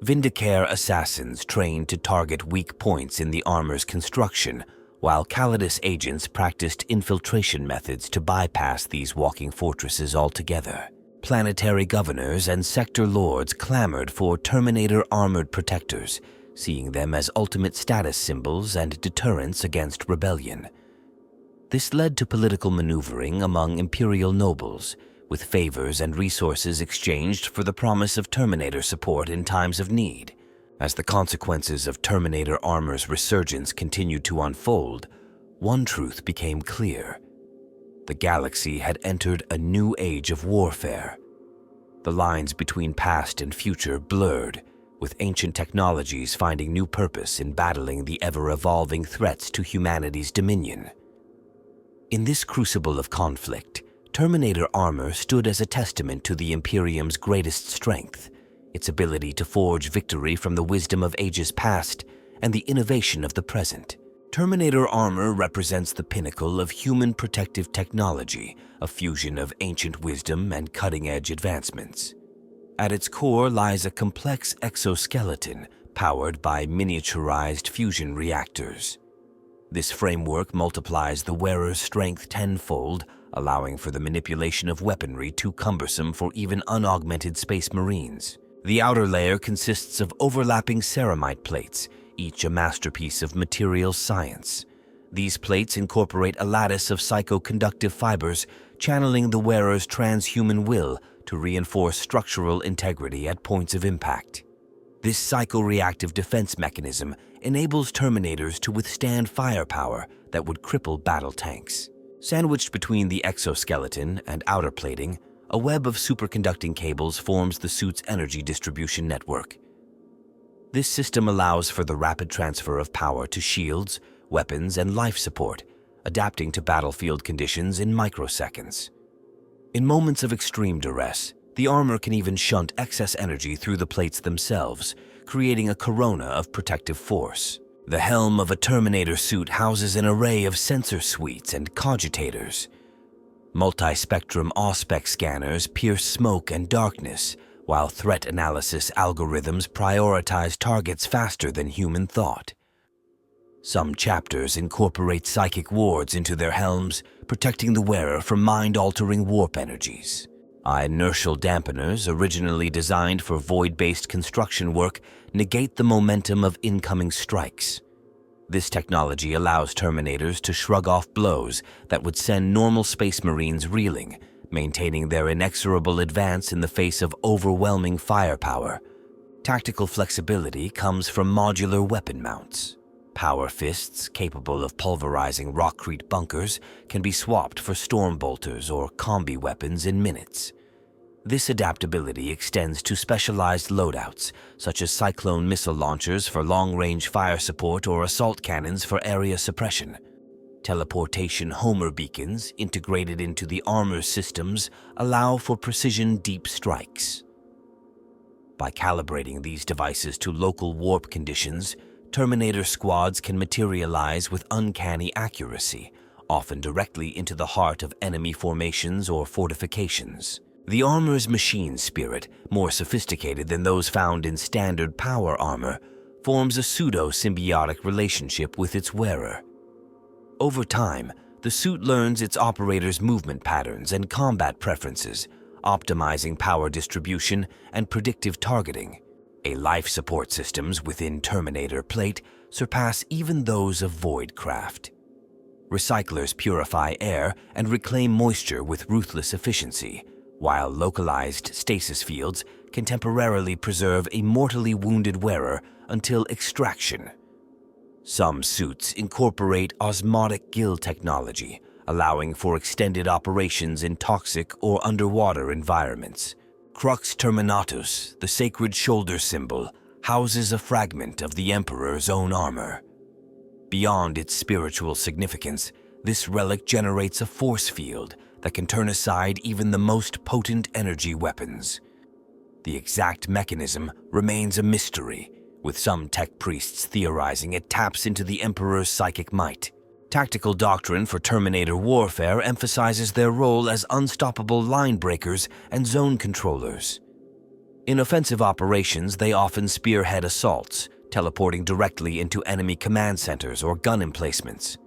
Vindicare assassins trained to target weak points in the armor's construction, while Calidus agents practiced infiltration methods to bypass these walking fortresses altogether. Planetary governors and sector lords clamored for Terminator armored protectors, seeing them as ultimate status symbols and deterrents against rebellion. This led to political maneuvering among Imperial nobles, with favors and resources exchanged for the promise of Terminator support in times of need. As the consequences of Terminator armor's resurgence continued to unfold, one truth became clear. The galaxy had entered a new age of warfare. The lines between past and future blurred, with ancient technologies finding new purpose in battling the ever-evolving threats to humanity's dominion. In this crucible of conflict, Terminator armor stood as a testament to the Imperium's greatest strength, its ability to forge victory from the wisdom of ages past and the innovation of the present. Terminator armor represents the pinnacle of human protective technology, a fusion of ancient wisdom and cutting-edge advancements. At its core lies a complex exoskeleton powered by miniaturized fusion reactors. This framework multiplies the wearer's strength tenfold, allowing for the manipulation of weaponry too cumbersome for even unaugmented space marines. The outer layer consists of overlapping ceramite plates, each a masterpiece of material science. These plates incorporate a lattice of psychoconductive fibers, channeling the wearer's transhuman will to reinforce structural integrity at points of impact. This psychoreactive defense mechanism enables Terminators to withstand firepower that would cripple battle tanks. Sandwiched between the exoskeleton and outer plating, a web of superconducting cables forms the suit's energy distribution network. This system allows for the rapid transfer of power to shields, weapons, and life support, adapting to battlefield conditions in microseconds. In moments of extreme duress, the armor can even shunt excess energy through the plates themselves, creating a corona of protective force. The helm of a Terminator suit houses an array of sensor suites and cogitators. Multi-spectrum auspex scanners pierce smoke and darkness, while threat analysis algorithms prioritize targets faster than human thought. Some chapters incorporate psychic wards into their helms, protecting the wearer from mind-altering warp energies. Inertial dampeners, originally designed for void-based construction work, negate the momentum of incoming strikes. This technology allows Terminators to shrug off blows that would send normal Space Marines reeling, maintaining their inexorable advance in the face of overwhelming firepower. Tactical flexibility comes from modular weapon mounts. Power fists, capable of pulverizing rockcrete bunkers, can be swapped for storm bolters or combi weapons in minutes. This adaptability extends to specialized loadouts, such as Cyclone missile launchers for long-range fire support or assault cannons for area suppression. Teleportation Homer beacons, integrated into the armor systems, allow for precision deep strikes. By calibrating these devices to local warp conditions, Terminator squads can materialize with uncanny accuracy, often directly into the heart of enemy formations or fortifications. The armor's machine spirit, more sophisticated than those found in standard power armor, forms a pseudo-symbiotic relationship with its wearer. Over time, the suit learns its operator's movement patterns and combat preferences, optimizing power distribution and predictive targeting. Life support systems within Terminator plate surpass even those of Voidcraft. Recyclers purify air and reclaim moisture with ruthless efficiency, while localized stasis fields can temporarily preserve a mortally wounded wearer until extraction. Some suits incorporate osmotic gill technology, allowing for extended operations in toxic or underwater environments. Crux Terminatus, the sacred shoulder symbol, houses a fragment of the Emperor's own armor. Beyond its spiritual significance, this relic generates a force field that can turn aside even the most potent energy weapons. The exact mechanism remains a mystery, with some tech priests theorizing it taps into the Emperor's psychic might. Tactical doctrine for Terminator warfare emphasizes their role as unstoppable line breakers and zone controllers. In offensive operations, they often spearhead assaults, teleporting directly into enemy command centers or gun emplacements.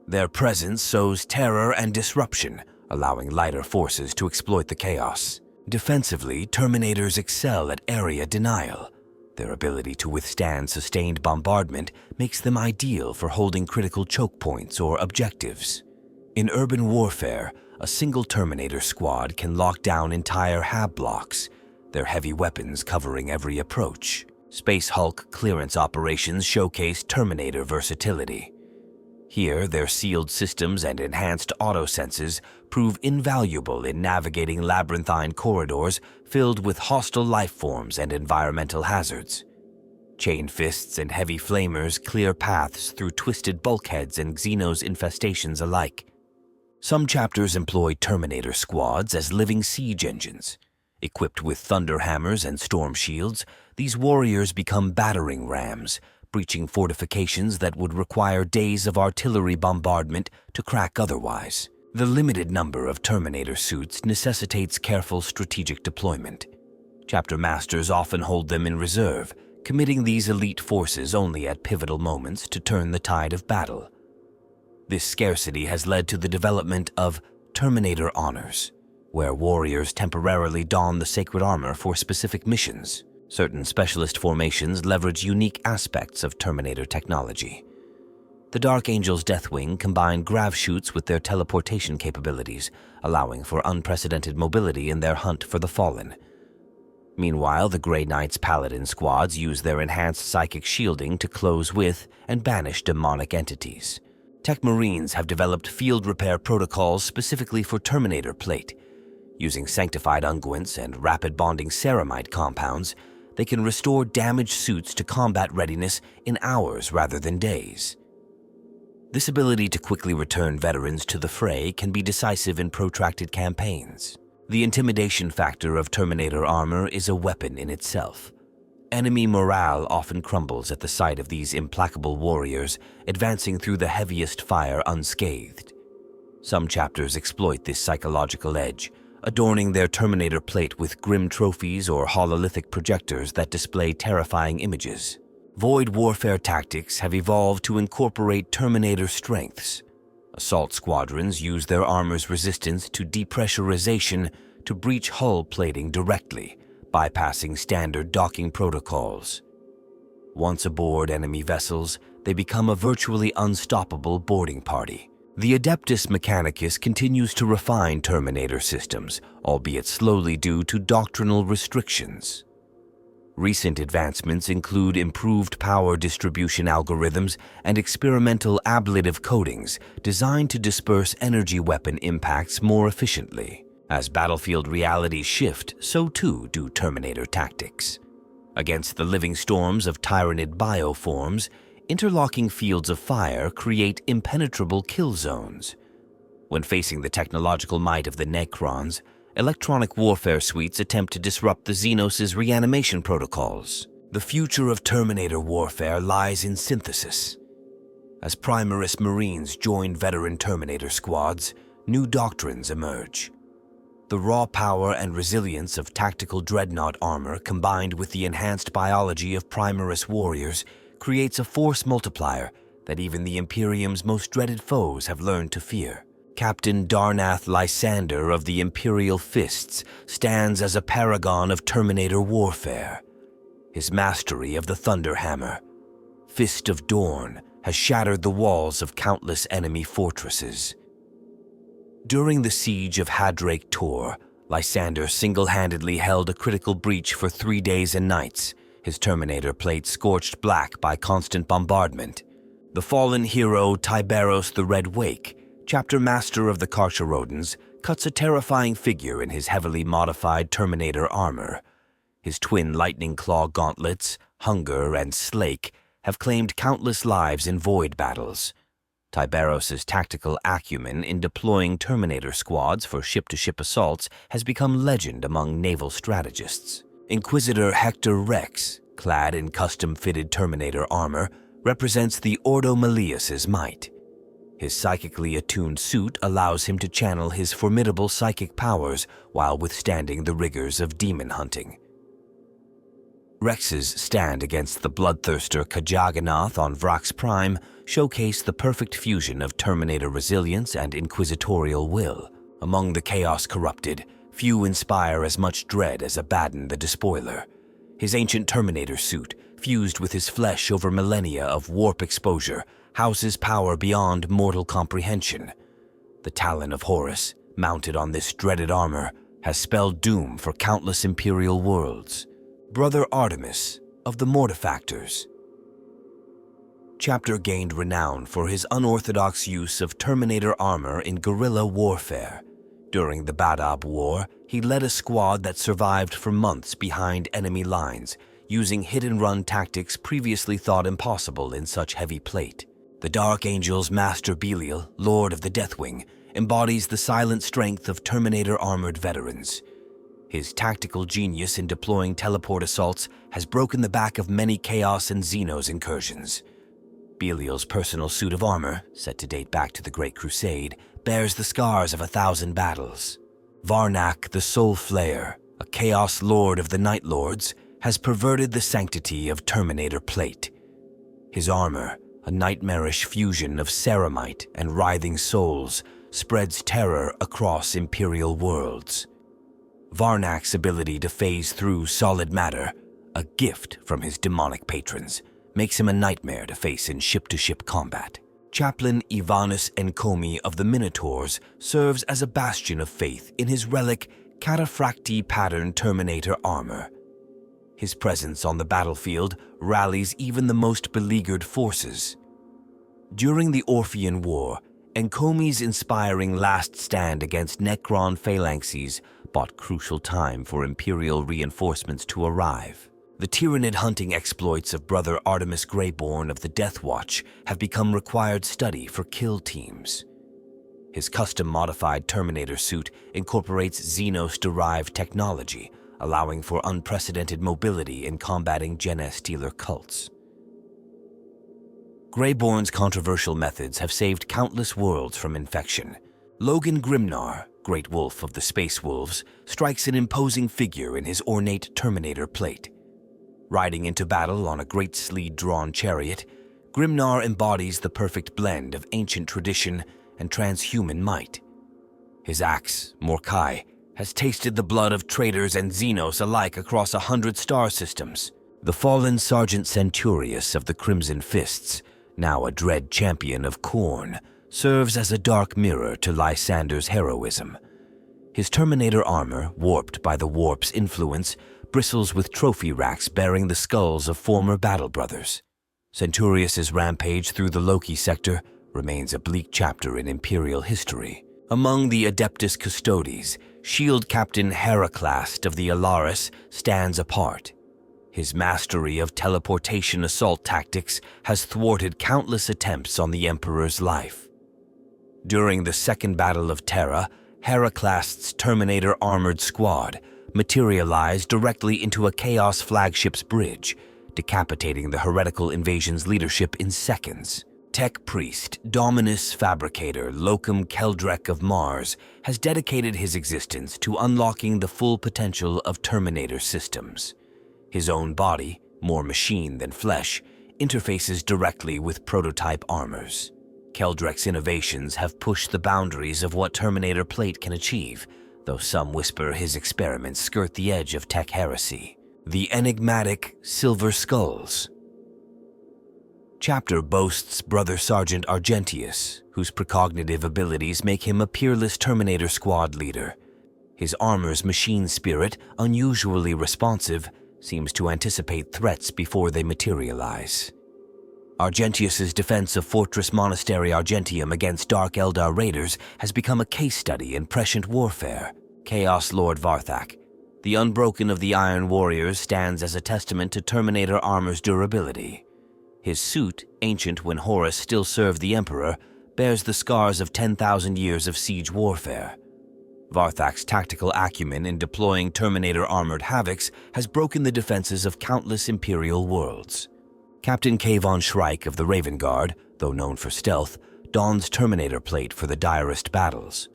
Their presence sows terror and disruption, allowing lighter forces to exploit the chaos. Defensively, Terminators excel at area denial. Their ability to withstand sustained bombardment makes them ideal for holding critical choke points or objectives. In urban warfare, a single Terminator squad can lock down entire hab blocks, their heavy weapons covering every approach. Space Hulk clearance operations showcase Terminator versatility. Here, their sealed systems and enhanced auto-senses prove invaluable in navigating labyrinthine corridors filled with hostile life forms and environmental hazards. Chain fists and heavy flamers clear paths through twisted bulkheads and zenos infestations alike. Some chapters employ Terminator squads as living siege engines. Equipped with thunder hammers and storm shields, these warriors become battering rams, breaching fortifications that would require days of artillery bombardment to crack otherwise. The limited number of Terminator suits necessitates careful strategic deployment. Chapter masters often hold them in reserve, committing these elite forces only at pivotal moments to turn the tide of battle. This scarcity has led to the development of Terminator honors, where warriors temporarily don the sacred armor for specific missions. Certain specialist formations leverage unique aspects of Terminator technology. The Dark Angel's Deathwing combine grav chutes with their teleportation capabilities, allowing for unprecedented mobility in their hunt for the Fallen. Meanwhile, the Grey Knight's Paladin squads use their enhanced psychic shielding to close with and banish demonic entities. Tech Marines have developed field repair protocols specifically for Terminator plate. Using sanctified unguents and rapid bonding ceramide compounds, they can restore damaged suits to combat readiness in hours rather than days. This ability to quickly return veterans to the fray can be decisive in protracted campaigns. The intimidation factor of Terminator armor is a weapon in itself. Enemy morale often crumbles at the sight of these implacable warriors advancing through the heaviest fire unscathed. Some chapters exploit this psychological edge, adorning their Terminator plate with grim trophies or hololithic projectors that display terrifying images. Void warfare tactics have evolved to incorporate Terminator strengths. Assault squadrons use their armor's resistance to depressurization to breach hull plating directly, bypassing standard docking protocols. Once aboard enemy vessels, they become a virtually unstoppable boarding party. The Adeptus Mechanicus continues to refine Terminator systems, albeit slowly due to doctrinal restrictions. Recent advancements include improved power distribution algorithms and experimental ablative coatings designed to disperse energy weapon impacts more efficiently. As battlefield realities shift, so too do Terminator tactics. Against the living storms of tyrannid bioforms, interlocking fields of fire create impenetrable kill zones. When facing the technological might of the Necrons, electronic warfare suites attempt to disrupt the Xenos' reanimation protocols. The future of Terminator warfare lies in synthesis. As Primaris Marines join veteran Terminator squads, new doctrines emerge. The raw power and resilience of tactical dreadnought armor combined with the enhanced biology of Primaris warriors creates a force multiplier that even the Imperium's most dreaded foes have learned to fear. Captain Darnath Lysander of the Imperial Fists stands as a paragon of Terminator warfare. His mastery of the Thunder Hammer, Fist of Dorn, has shattered the walls of countless enemy fortresses. During the siege of Hadrake Tor, Lysander single-handedly held a critical breach for 3 days and nights, his Terminator plate scorched black by constant bombardment. The fallen hero Tiberos the Red Wake, chapter master of the Carcharodons, cuts a terrifying figure in his heavily modified Terminator armor. His twin lightning claw gauntlets, Hunger and Slake, have claimed countless lives in void battles. Tiberos' tactical acumen in deploying Terminator squads for ship-to-ship assaults has become legend among naval strategists. Inquisitor Hector Rex, clad in custom-fitted Terminator armor, represents the Ordo Malleus' might. His psychically attuned suit allows him to channel his formidable psychic powers while withstanding the rigors of demon hunting. Rex's stand against the bloodthirster Kajaganath on Vrax Prime showcase the perfect fusion of Terminator resilience and inquisitorial will. Among the chaos corrupted, few inspire as much dread as Abaddon the Despoiler. His ancient Terminator suit, fused with his flesh over millennia of warp exposure, houses power beyond mortal comprehension. The Talon of Horus, mounted on this dreaded armor, has spelled doom for countless Imperial worlds. Brother Artemis of the Mortifactors. Chapter gained renown for his unorthodox use of Terminator armor in guerrilla warfare. During the Badab War, he led a squad that survived for months behind enemy lines, using hit-and-run tactics previously thought impossible in such heavy plate. The Dark Angel's Master Belial, Lord of the Deathwing, embodies the silent strength of Terminator-armored veterans. His tactical genius in deploying teleport assaults has broken the back of many Chaos and Zenos incursions. Belial's personal suit of armor, set to date back to the Great Crusade, bears the scars of 1,000 battles. Varnak the Soul Flayer, a Chaos Lord of the Night Lords, has perverted the sanctity of Terminator plate. His armor, a nightmarish fusion of ceramite and writhing souls, spreads terror across Imperial worlds. Varnak's ability to phase through solid matter, a gift from his demonic patrons, makes him a nightmare to face in ship-to-ship combat. Chaplain Ivanis Enkomi of the Minotaurs serves as a bastion of faith in his relic cataphracti-patterned Terminator armor. His presence on the battlefield rallies even the most beleaguered forces. During the Orphean War, Enkomi's inspiring last stand against Necron phalanxes bought crucial time for Imperial reinforcements to arrive. The Tyrannid hunting exploits of Brother Artemis Greyborn of the Death Watch have become required study for kill teams. His custom-modified Terminator suit incorporates Xenos-derived technology, allowing for unprecedented mobility in combating Genestealer cults. Greyborn's controversial methods have saved countless worlds from infection. Logan Grimnar, Great Wolf of the Space Wolves, strikes an imposing figure in his ornate Terminator plate. Riding into battle on a great sleed-drawn chariot, Grimnar embodies the perfect blend of ancient tradition and transhuman might. His axe, Morkai, has tasted the blood of traitors and Xenos alike across 100 star systems. The fallen Sergeant Centurius of the Crimson Fists, now a dread champion of Khorne, serves as a dark mirror to Lysander's heroism. His Terminator armor, warped by the warp's influence, bristles with trophy racks bearing the skulls of former battle brothers. Centurius's rampage through the Loki sector remains a bleak chapter in Imperial history. Among the Adeptus Custodes, Shield Captain Heraclast of the Alaris stands apart. His mastery of teleportation assault tactics has thwarted countless attempts on the Emperor's life. During the Second Battle of Terra, Heraclast's Terminator armored squad materialized directly into a Chaos flagship's bridge, decapitating the heretical invasion's leadership in seconds. Tech priest Dominus Fabricator Locum Keldrek of Mars has dedicated his existence to unlocking the full potential of Terminator systems. His own body, more machine than flesh, interfaces directly with prototype armors. Keldrek's innovations have pushed the boundaries of what Terminator plate can achieve, though some whisper his experiments skirt the edge of tech heresy. The enigmatic Silver Skulls. Chapter boasts Brother Sergeant Argentius, whose precognitive abilities make him a peerless Terminator squad leader. His armor's machine spirit, unusually responsive, seems to anticipate threats before they materialize. Argentius's defense of Fortress Monastery Argentium against Dark Eldar raiders has become a case study in prescient warfare. Chaos Lord Varthak, the Unbroken of the Iron Warriors, stands as a testament to Terminator armor's durability. His suit, ancient when Horus still served the Emperor, bears the scars of 10,000 years of siege warfare. Varthak's tactical acumen in deploying Terminator armored havocs has broken the defenses of countless Imperial worlds. Captain Kayvon Shrike of the Raven Guard, though known for stealth, dons Terminator plate for the direst battles.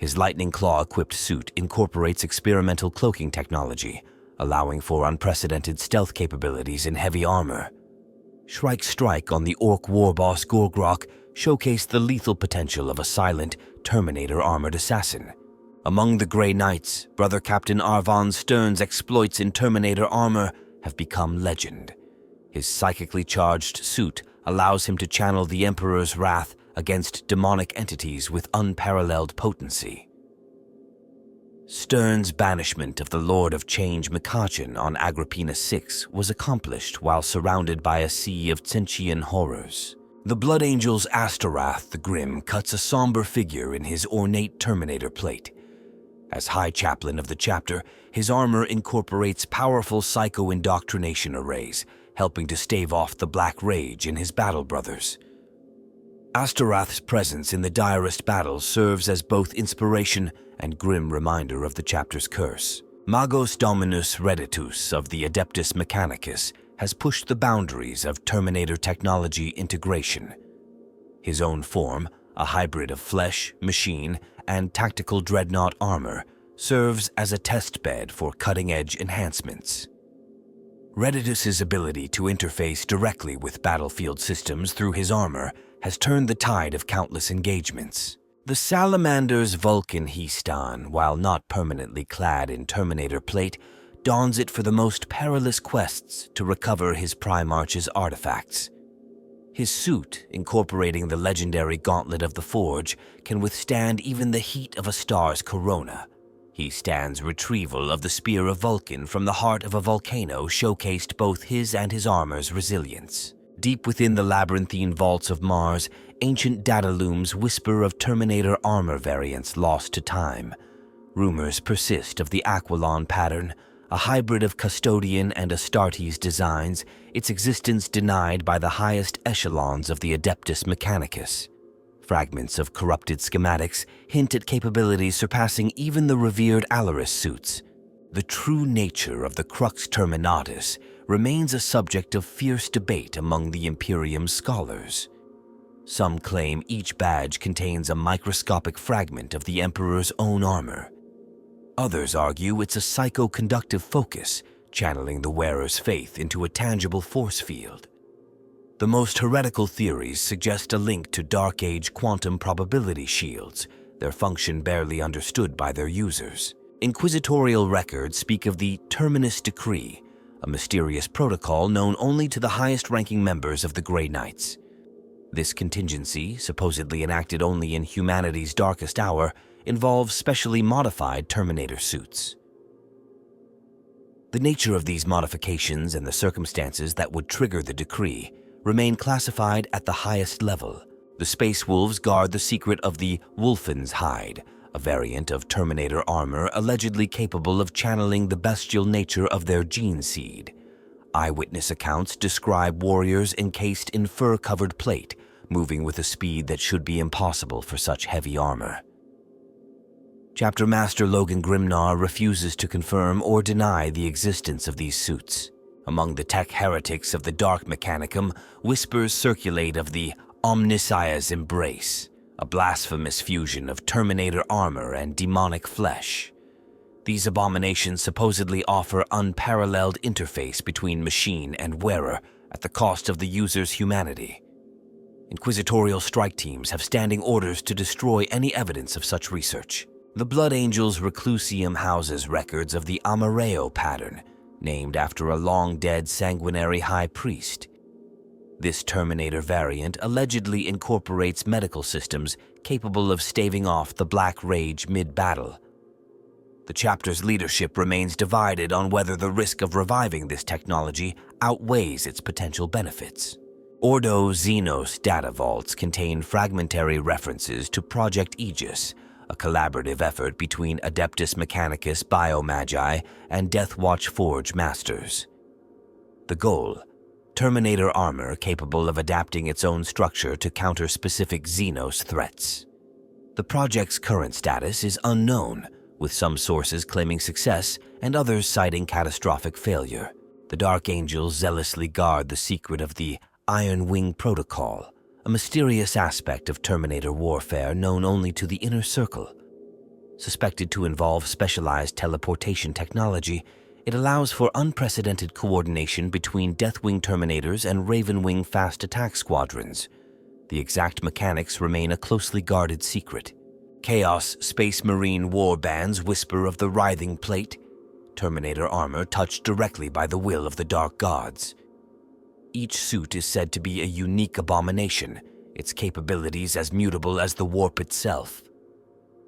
His Lightning Claw-equipped suit incorporates experimental cloaking technology, allowing for unprecedented stealth capabilities in heavy armor. Shrike's strike on the Orc warboss Gorgrok showcased the lethal potential of a silent, Terminator-armored assassin. Among the Grey Knights, Brother Captain Arvon Stern's exploits in Terminator armor have become legend. His psychically charged suit allows him to channel the Emperor's wrath against demonic entities with unparalleled potency. Stern's banishment of the Lord of Change Mikachin on Agrippina VI was accomplished while surrounded by a sea of Tsenchian horrors. The Blood Angel's Astorath the Grim cuts a somber figure in his ornate Terminator plate. As High Chaplain of the chapter, his armor incorporates powerful psycho-indoctrination arrays, helping to stave off the Black Rage in his battle brothers. Astorath's presence in the direst battles serves as both inspiration and grim reminder of the chapter's curse. Magos Dominus Redditus of the Adeptus Mechanicus has pushed the boundaries of Terminator technology integration. His own form, a hybrid of flesh, machine, and tactical dreadnought armor, serves as a test bed for cutting-edge enhancements. Redditus's ability to interface directly with battlefield systems through his armor has turned the tide of countless engagements. The Salamander's Vulcan Histan, while not permanently clad in Terminator plate, dons it for the most perilous quests to recover his Primarch's artifacts. His suit, incorporating the legendary Gauntlet of the Forge, can withstand even the heat of a star's corona. He stands retrieval of the Spear of Vulcan from the heart of a volcano showcased both his and his armor's resilience. Deep within the labyrinthine vaults of Mars, ancient data looms whisper of Terminator armor variants lost to time. Rumors persist of the Aquilon pattern, a hybrid of Custodian and Astartes designs, its existence denied by the highest echelons of the Adeptus Mechanicus. Fragments of corrupted schematics hint at capabilities surpassing even the revered Alaris suits. The true nature of the Crux Terminatus remains a subject of fierce debate among the Imperium scholars. Some claim each badge contains a microscopic fragment of the Emperor's own armor. Others argue it's a psycho-conductive focus, channeling the wearer's faith into a tangible force field. The most heretical theories suggest a link to Dark Age quantum probability shields, their function barely understood by their users. Inquisitorial records speak of the Terminus Decree, a mysterious protocol known only to the highest-ranking members of the Grey Knights. This contingency, supposedly enacted only in humanity's darkest hour, involves specially modified Terminator suits. The nature of these modifications and the circumstances that would trigger the decree remain classified at the highest level. The Space Wolves guard the secret of the Wolfen's Hide, a variant of Terminator armor allegedly capable of channeling the bestial nature of their gene seed. Eyewitness accounts describe warriors encased in fur-covered plate, moving with a speed that should be impossible for such heavy armor. Chapter Master Logan Grimnar refuses to confirm or deny the existence of these suits. Among the tech heretics of the Dark Mechanicum, whispers circulate of the Omnissiah's Embrace, a blasphemous fusion of Terminator armor and demonic flesh. These abominations supposedly offer unparalleled interface between machine and wearer at the cost of the user's humanity. Inquisitorial strike teams have standing orders to destroy any evidence of such research. The Blood Angel's Reclusium houses records of the Amareo pattern, named after a long-dead sanguinary high priest. This Terminator variant allegedly incorporates medical systems capable of staving off the Black Rage mid-battle. The chapter's leadership remains divided on whether the risk of reviving this technology outweighs its potential benefits. Ordo Zenos data vaults contain fragmentary references to Project Aegis, a collaborative effort between Adeptus Mechanicus Biomagi and Deathwatch Forge masters. The goal: Terminator armor capable of adapting its own structure to counter specific Xenos threats. The project's current status is unknown, with some sources claiming success and others citing catastrophic failure. The Dark Angels zealously guard the secret of the Iron Wing Protocol, a mysterious aspect of Terminator warfare known only to the Inner Circle. Suspected to involve specialized teleportation technology, it allows for unprecedented coordination between Deathwing Terminators and Ravenwing fast attack squadrons. The exact mechanics remain a closely guarded secret. Chaos Space Marine warbands whisper of the Writhing Plate, Terminator armor touched directly by the will of the Dark Gods. Each suit is said to be a unique abomination, its capabilities as mutable as the warp itself.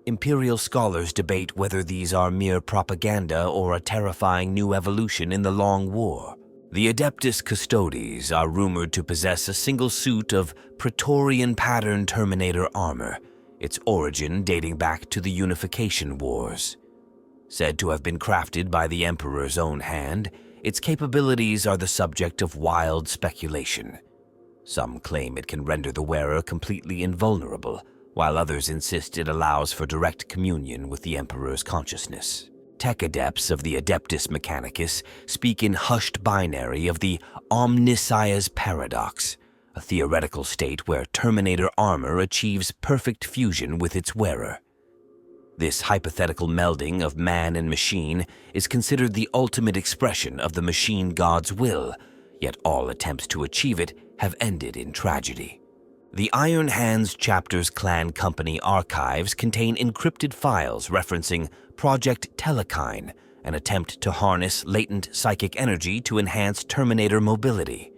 Imperial scholars debate whether these are mere propaganda or a terrifying new evolution in the Long War. The Adeptus Custodes are rumored to possess a single suit of Praetorian-pattern Terminator armor, its origin dating back to the Unification Wars. Said to have been crafted by the Emperor's own hand, its capabilities are the subject of wild speculation. Some claim it can render the wearer completely invulnerable, while others insist it allows for direct communion with the Emperor's consciousness. Tech adepts of the Adeptus Mechanicus speak in hushed binary of the Omniscience paradox, a theoretical state where Terminator armor achieves perfect fusion with its wearer. This hypothetical melding of man and machine is considered the ultimate expression of the machine god's will, yet all attempts to achieve it have ended in tragedy. The Iron Hands Chapter's Clan Company archives contain encrypted files referencing Project Telekine, an attempt to harness latent psychic energy to enhance Terminator mobility.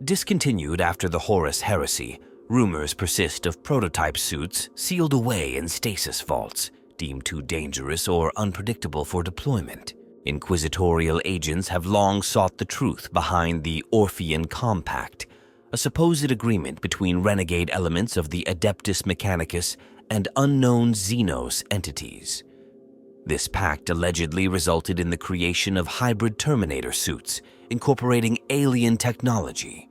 Discontinued after the Horus-heresy, rumors persist of prototype suits sealed away in stasis vaults, deemed too dangerous or unpredictable for deployment. Inquisitorial agents have long sought the truth behind the Orphean Compact, a supposed agreement between renegade elements of the Adeptus Mechanicus and unknown zenos entities. This pact allegedly resulted in the creation of hybrid Terminator suits, incorporating alien technology.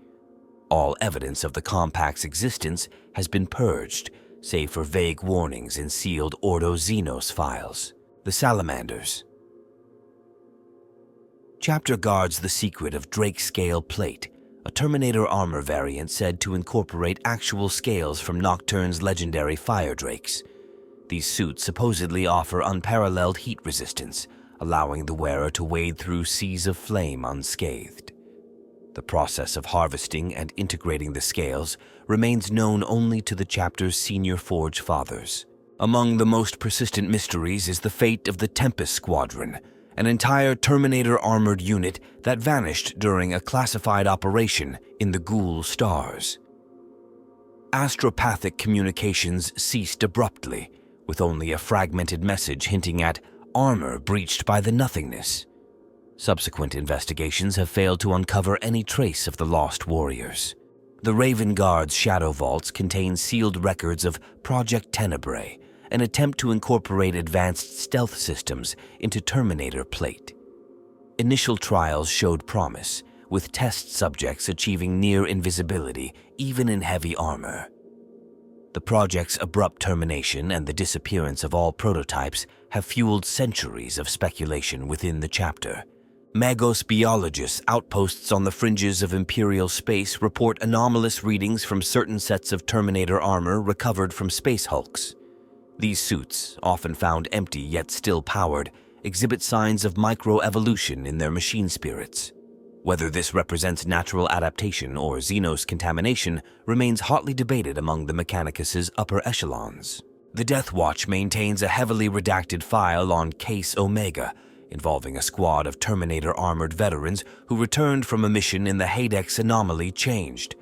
All evidence of the Compact's existence has been purged, save for vague warnings in sealed Ordo Xenos files. The Salamanders. Chapter guards the secret of Drake Scale Plate, a Terminator armor variant said to incorporate actual scales from Nocturne's legendary Fire Drakes. These suits supposedly offer unparalleled heat resistance, allowing the wearer to wade through seas of flame unscathed. The process of harvesting and integrating the scales remains known only to the chapter's senior Forge Fathers. Among the most persistent mysteries is the fate of the Tempest Squadron, an entire Terminator-armored unit that vanished during a classified operation in the Ghoul Stars. Astropathic communications ceased abruptly, with only a fragmented message hinting at armor breached by the nothingness. Subsequent investigations have failed to uncover any trace of the lost warriors. The Raven Guard's shadow vaults contain sealed records of Project Tenebrae, an attempt to incorporate advanced stealth systems into Terminator Plate. Initial trials showed promise, with test subjects achieving near invisibility even in heavy armor. The project's abrupt termination and the disappearance of all prototypes have fueled centuries of speculation within the chapter. Magos biologists' outposts on the fringes of Imperial space report anomalous readings from certain sets of Terminator armor recovered from space hulks. These suits, often found empty yet still powered, exhibit signs of microevolution in their machine spirits. Whether this represents natural adaptation or Xenos contamination remains hotly debated among the Mechanicus's upper echelons. The Death Watch maintains a heavily redacted file on Case Omega, involving a squad of Terminator-armored veterans who returned from a mission in the Hadex anomaly changed.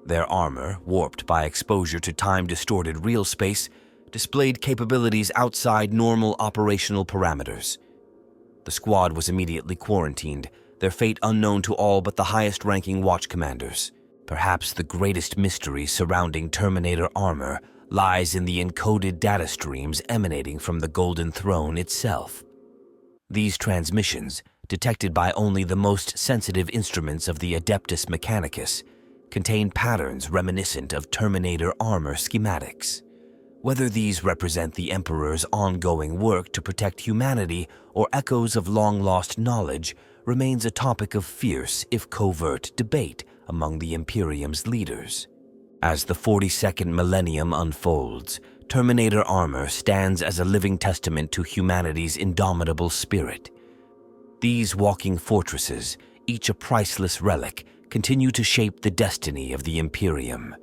Their armor, warped by exposure to time-distorted real space, displayed capabilities outside normal operational parameters. The squad was immediately quarantined, their fate unknown to all but the highest-ranking watch commanders. Perhaps the greatest mystery surrounding Terminator armor lies in the encoded data streams emanating from the Golden Throne itself. These transmissions, detected by only the most sensitive instruments of the Adeptus Mechanicus, contain patterns reminiscent of Terminator armor schematics. Whether these represent the Emperor's ongoing work to protect humanity or echoes of long-lost knowledge remains a topic of fierce, if covert, debate among the Imperium's leaders. As the 42nd millennium unfolds, Terminator armor stands as a living testament to humanity's indomitable spirit. These walking fortresses, each a priceless relic, continue to shape the destiny of the Imperium.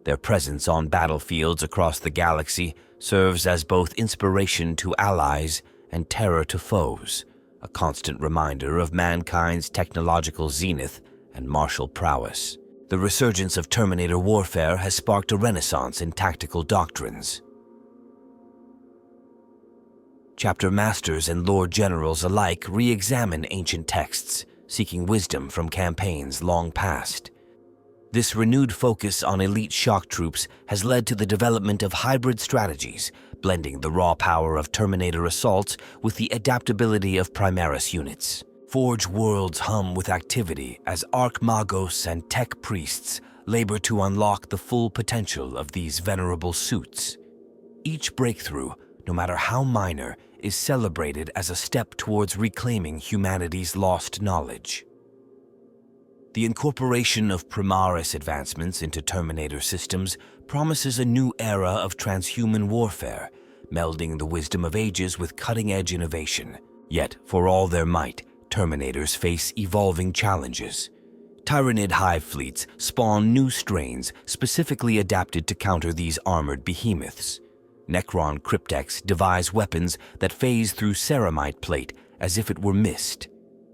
Their presence on battlefields across the galaxy serves as both inspiration to allies and terror to foes, a constant reminder of mankind's technological zenith and martial prowess. The resurgence of Terminator warfare has sparked a renaissance in tactical doctrines. Chapter masters and lord generals alike re-examine ancient texts, seeking wisdom from campaigns long past. This renewed focus on elite shock troops has led to the development of hybrid strategies, blending the raw power of Terminator assaults with the adaptability of Primaris units. Forge worlds hum with activity as Archmagos and Tech priests labor to unlock the full potential of these venerable suits. Each breakthrough, no matter how minor, is celebrated as a step towards reclaiming humanity's lost knowledge. The incorporation of Primaris advancements into Terminator systems promises a new era of transhuman warfare, melding the wisdom of ages with cutting-edge innovation. Yet, for all their might, Terminators face evolving challenges. Tyranid hive fleets spawn new strains specifically adapted to counter these armored behemoths. Necron cryptex devise weapons that phase through ceramite plate as if it were mist.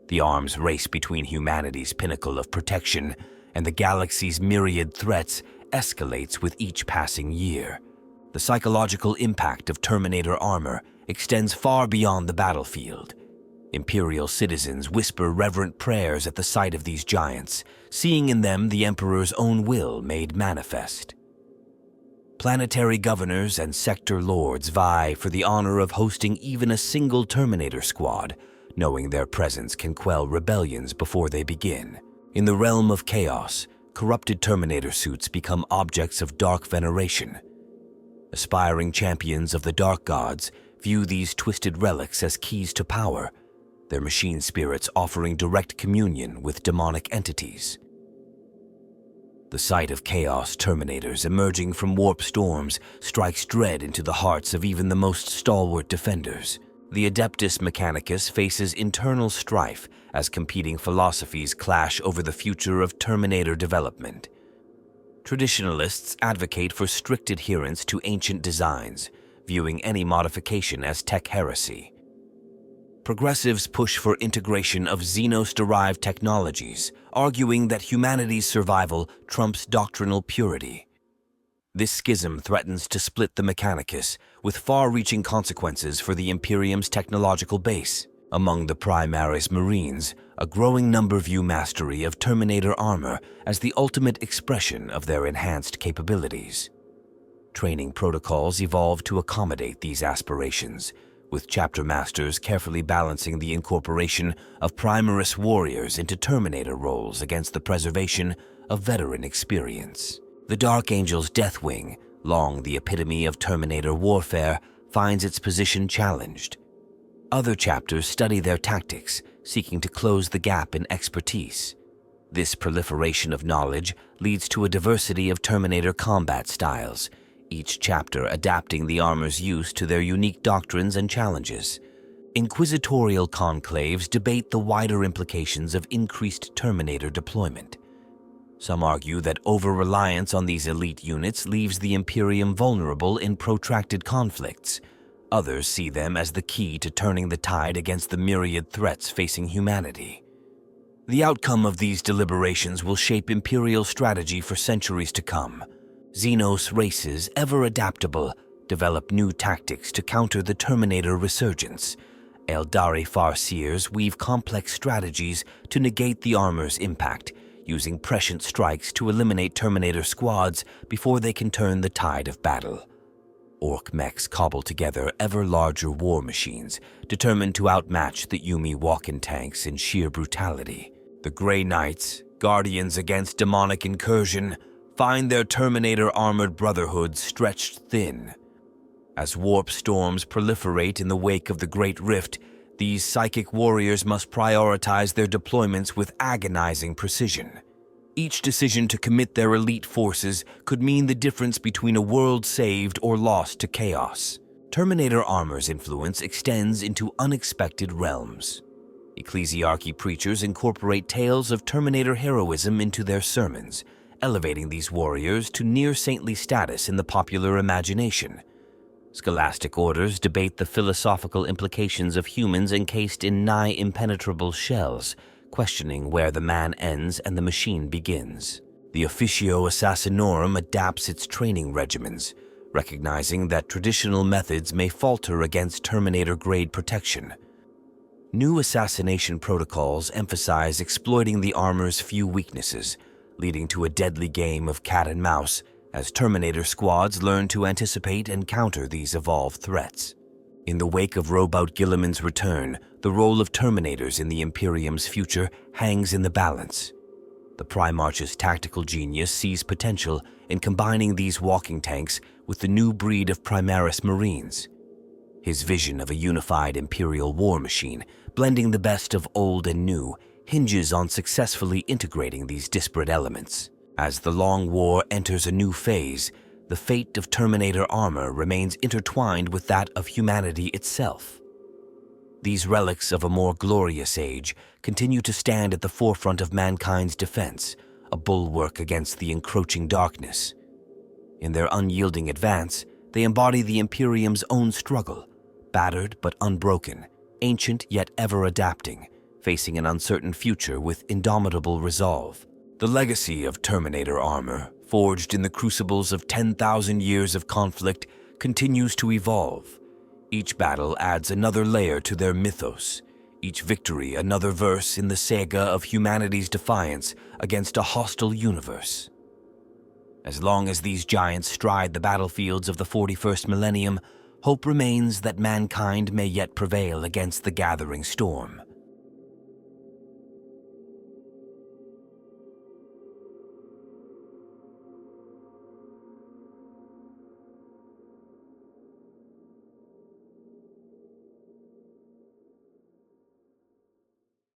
The arms race between humanity's pinnacle of protection, and the galaxy's myriad threats escalates with each passing year. The psychological impact of Terminator armor extends far beyond the battlefield. Imperial citizens whisper reverent prayers at the sight of these giants, seeing in them the Emperor's own will made manifest. Planetary governors and sector lords vie for the honor of hosting even a single Terminator squad, knowing their presence can quell rebellions before they begin. In the realm of chaos, corrupted Terminator suits become objects of dark veneration. Aspiring champions of the Dark Gods view these twisted relics as keys to power, their machine spirits offering direct communion with demonic entities. The sight of Chaos Terminators emerging from warp storms strikes dread into the hearts of even the most stalwart defenders. The Adeptus Mechanicus faces internal strife as competing philosophies clash over the future of Terminator development. Traditionalists advocate for strict adherence to ancient designs, viewing any modification as tech heresy. Progressives push for integration of Xenos-derived technologies, arguing that humanity's survival trumps doctrinal purity. This schism threatens to split the Mechanicus, with far-reaching consequences for the Imperium's technological base. Among the Primaris Marines, a growing number view mastery of Terminator armor as the ultimate expression of their enhanced capabilities. Training protocols evolve to accommodate these aspirations, with chapter masters carefully balancing the incorporation of Primaris warriors into Terminator roles against the preservation of veteran experience. The Dark Angel's Deathwing, long the epitome of Terminator warfare, finds its position challenged. Other chapters study their tactics, seeking to close the gap in expertise. This proliferation of knowledge leads to a diversity of Terminator combat styles, each chapter adapting the armor's use to their unique doctrines and challenges. Inquisitorial conclaves debate the wider implications of increased Terminator deployment. Some argue that over-reliance on these elite units leaves the Imperium vulnerable in protracted conflicts. Others see them as the key to turning the tide against the myriad threats facing humanity. The outcome of these deliberations will shape Imperial strategy for centuries to come. Zenos races, ever adaptable, develop new tactics to counter the Terminator Resurgence. Eldari Farseers weave complex strategies to negate the armor's impact, using prescient strikes to eliminate Terminator squads before they can turn the tide of battle. Orc mechs cobble together ever larger war machines, determined to outmatch the Yumi walk-in tanks in sheer brutality. The Grey Knights, guardians against demonic incursion, find their Terminator armored brotherhood stretched thin. As warp storms proliferate in the wake of the Great Rift, these psychic warriors must prioritize their deployments with agonizing precision. Each decision to commit their elite forces could mean the difference between a world saved or lost to chaos. Terminator armor's influence extends into unexpected realms. Ecclesiarchy preachers incorporate tales of Terminator heroism into their sermons, elevating these warriors to near-saintly status in the popular imagination. Scholastic orders debate the philosophical implications of humans encased in nigh-impenetrable shells, questioning where the man ends and the machine begins. The Officio Assassinorum adapts its training regimens, recognizing that traditional methods may falter against Terminator-grade protection. New assassination protocols emphasize exploiting the armor's few weaknesses, leading to a deadly game of cat and mouse as Terminator squads learn to anticipate and counter these evolved threats. In the wake of Robout Guilliman's return, the role of Terminators in the Imperium's future hangs in the balance. The Primarch's tactical genius sees potential in combining these walking tanks with the new breed of Primaris Marines. His vision of a unified Imperial war machine, blending the best of old and new, hinges on successfully integrating these disparate elements. As the Long War enters a new phase, the fate of Terminator armor remains intertwined with that of humanity itself. These relics of a more glorious age continue to stand at the forefront of mankind's defense, a bulwark against the encroaching darkness. In their unyielding advance, they embody the Imperium's own struggle, battered but unbroken, ancient yet ever adapting, facing an uncertain future with indomitable resolve. The legacy of Terminator armor, forged in the crucibles of 10,000 years of conflict, continues to evolve. Each battle adds another layer to their mythos, each victory another verse in the saga of humanity's defiance against a hostile universe. As long as these giants stride the battlefields of the 41st millennium, hope remains that mankind may yet prevail against the gathering storm.